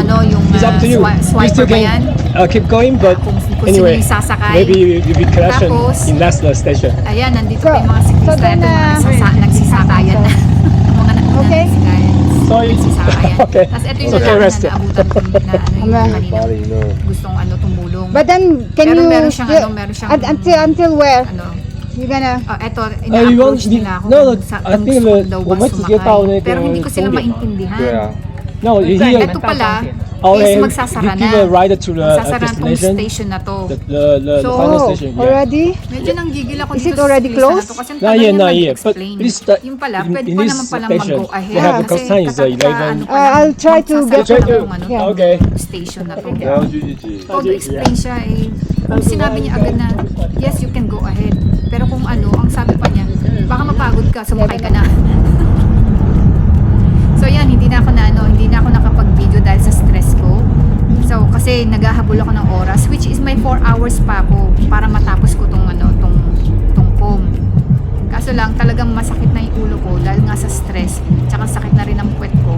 It's up to you. You swiper still ba yan? can keep going, but Kung sino anyway, yung sasakay. maybe you'll be collection Tapos, in Leslie station. Ayan, nandito So- pa yung mga siklista. so then, Ito yung mga nagsisakayan na. Mga Okay. Sorry. nagsisakayan. Okay. Tapos ito yung It's okay, lalaki rest. na naabutan ko na yung kanina no. gustong tumulong. But then, can Pero you... meron siyang until where? ano, You gonna... eto, you ina-approach want- nila ako no, kung I think gusto the- daw ba 我们直接到那个 sumakay. Pero hindi ko sila终点。 maintindihan. No, here Ito pala, okay, is magsasara give na. a ride to the Magsasara tong destination. station na to. The So, final station. Yeah. already? Medyo nanggigil ako Is dito it already sa siklista na closed? to kasi ang Not tagal yet, niya not yet. But mag-explain. please, Yung pala, in pwede pa this naman palang station, mag-go ahead. they have the Kasi time is 11. I'll try to get... Try to. Yeah. Okay. Station na to. Pag-explain siya kung sinabi niya agad na, yes, you can go ahead. Pero kung ang sabi pa niya, baka mapagod ka, sumakay ka na. So yan, hindi na ako nakapag-video dahil sa stress ko. So, kasi naghahabol ako ng oras, which is may 4 hours pa ako para matapos ko tong com. Kaso lang, talagang masakit na yung ulo ko dahil nga sa stress, tsaka sakit na rin ang puwet ko.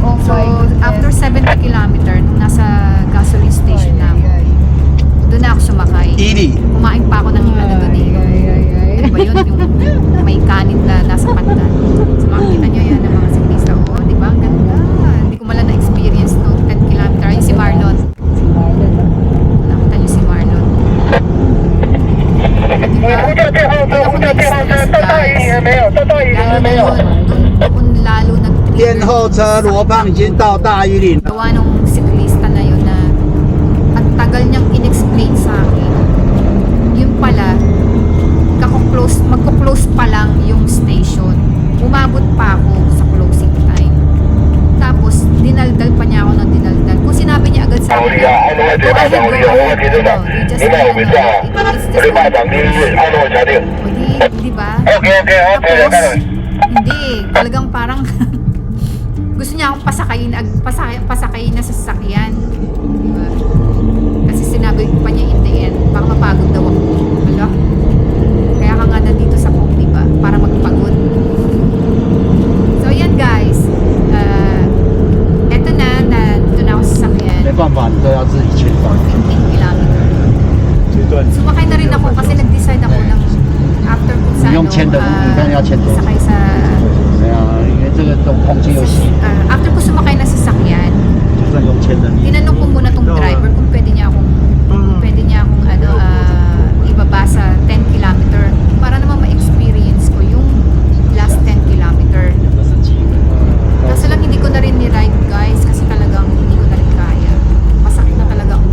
Oh So, my goodness. after 70 kilometer, nung nasa gasoline station na ako, doon na ako sumakay. Kumain pa ako ng ano doon eh. Ano ba yun? Yung may kanin na nasa pandan. So, makikita nyo yan ng mga siklista. Oo, di ba? Ang ganda. Hindi ko mala na-experience nung 10 kilometer. Ayun si Marlon. Nakita nyo si Marlon. Diba? Ako na-stress, guys. Lalo na yun. Doon lalo nag-trigger. 电后车罗胖已经到大屿岭。 Gawa nung siklista na yun na ang tagal niyang in-explain sa akin. Yun pala, magko-close pa lang yung station. Umabot pa ako sa closing time. Tapos, dinaldal pa niya ako ng dinaldal. Kung sinabi niya agad sa akin, go ahead, you just it's just di ba? Tapos, hindi, talagang parang gusto niya akong pasakayin na sa sasakyan. Diba? Kasi sinabi pa niya in the end, baka mapagod daw ako. Wala. Kaya ka nga nandito sa home, diba? Para magpagod. So, yan guys. Eto na, nandito na ako sa sasakyan. 没办法，你都要自己签到。 15 kilometer. 这段 Sumakay na rin ako kasi nag-decide ako ng after kung sa Yung chendo, yung kanya chendo. sakay sa 对啊，因为这个都空气又稀， after ko sumakay na sasakyan, 就算用签的你。 tinanong ko muna tong driver kung pwede niya akong ibaba sa 10 kilometer para naman ma-experience ko yung last 10 kilometer. Kaso lang hindi ko na rin ni-ride guys kasi talagang hindi ko na rin kaya. Masakit na talaga ako.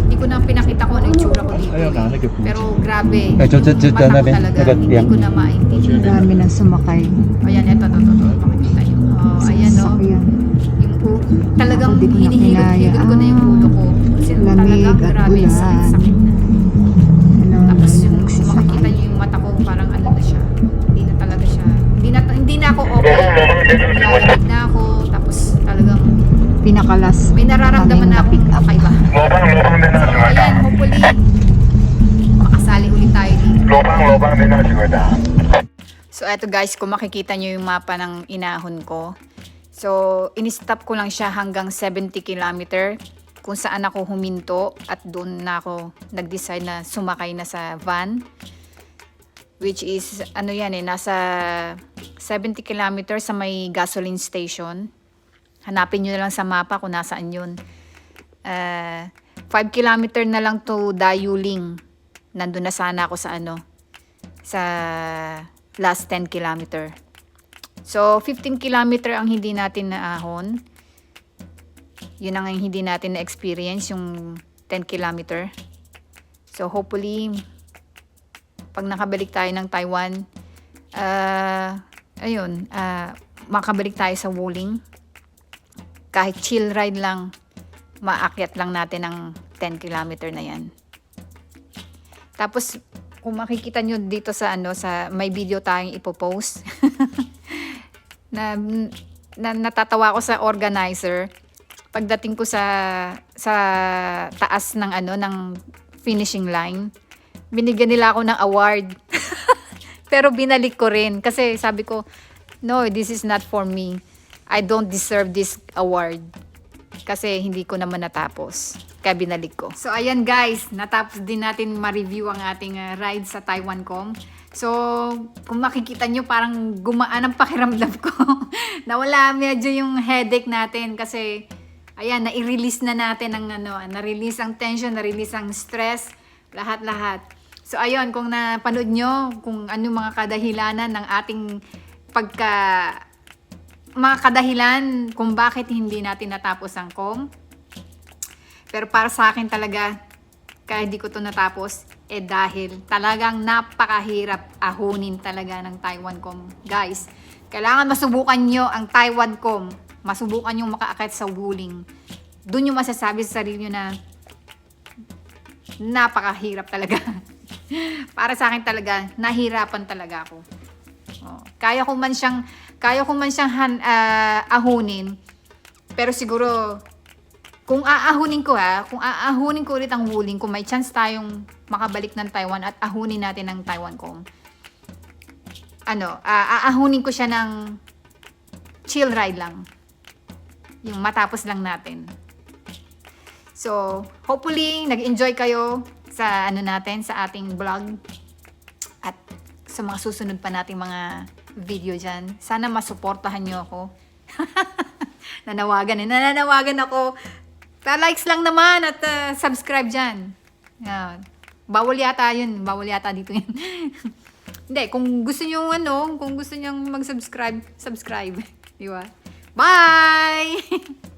Hindi ko na pinakita ko ano yung tsura ko dito. 还要拿那个补 Pero grabe, Eh, yung mata ko namin, talaga, agad hindi yan. ko na maintindihan. Dami na sumakay. Ayan, eto, makikita nyo. Oh, ayan o. Sasakyan. Talagang Hindi ko na hinihigil ko na yung ulo ko. Kasi Lamig talagang at grabe, ulan. sakit na. Ano, Tapos yung nagsasakay. makikita nyo yung mata ko, parang ano na siya. Hindi na talaga siya. Hindi na ako okay. Lalamig na ako. Tapos talagang Pinakalas. may nararamdaman na pick up. kakaiba. So, ayan, hopefully, makasali ulit tayo dito. So, eto guys, kung makikita nyo yung mapa ng inahon ko. So, in-stop ko lang siya hanggang 70 kilometer kung saan ako huminto at doon na ako nag-decide na sumakay na sa van. Which is, ano yan nasa 70 kilometer sa may gasoline station. Hanapin nyo na lang sa mapa kung nasaan yun. 5 kilometer na lang to Dayuling. Nandun na sana ako sa sa last 10 kilometer. So, 15 kilometer ang hindi natin naahon. Yun ang hindi natin na-experience, yung 10 kilometer. So, hopefully, pag nakabalik tayo ng Taiwan, makabalik tayo sa Wuling. Kahit chill ride lang, maakyat lang natin ang 10 kilometer na yan. Tapos, kung makikita nyo dito sa may video tayong ipopost. na natatawa ako sa organizer. Pagdating ko sa taas ng ng finishing line, binigyan nila ako ng award. Pero binalik ko rin kasi sabi ko, no, this is not for me. I don't deserve this award. Kasi hindi ko naman natapos. Kaya binalik ko. So, ayan guys. Natapos din natin ma-review ang ating ride sa Taiwancom. So, kung makikita nyo, parang gumaan ang pakiramdam ko. Nawala medyo yung headache natin. Kasi, ayan, nai-release na natin ang na-release ang tension, na-release ang stress. Lahat-lahat. So, ayun, kung napanood nyo, kung ano mga kadahilanan ng ating mga kadahilan kung bakit hindi natin natapos ang COM. Pero para sa akin talaga, kaya hindi ko to natapos, dahil talagang napakahirap ahunin talaga ng Taiwancom. Guys, kailangan masubukan nyo ang Taiwancom. Masubukan nyo makaakit sa Wuling. Doon nyo masasabi sa sarili nyo na napakahirap talaga. Para sa akin talaga, nahirapan talaga ako. Kaya ko man siyang ahunin, pero siguro kung aahunin ko ulit ang Wuling, kung may chance tayong makabalik ng Taiwan at ahunin natin ang Taiwancom, aahunin ko siya ng chill ride lang. Yung matapos lang natin. So, hopefully, nag-enjoy kayo sa ano natin, sa ating vlog. At sa mga susunod pa nating mga video dyan. Sana masuportahan nyo ako. Nananawagan ako. Pa-likes lang naman at subscribe dyan. Yan. Bawal yata yun. Bawal yata dito yun. Hindi, kung gusto nyo kung gusto nyo mag-subscribe, subscribe. Di ba? Bye!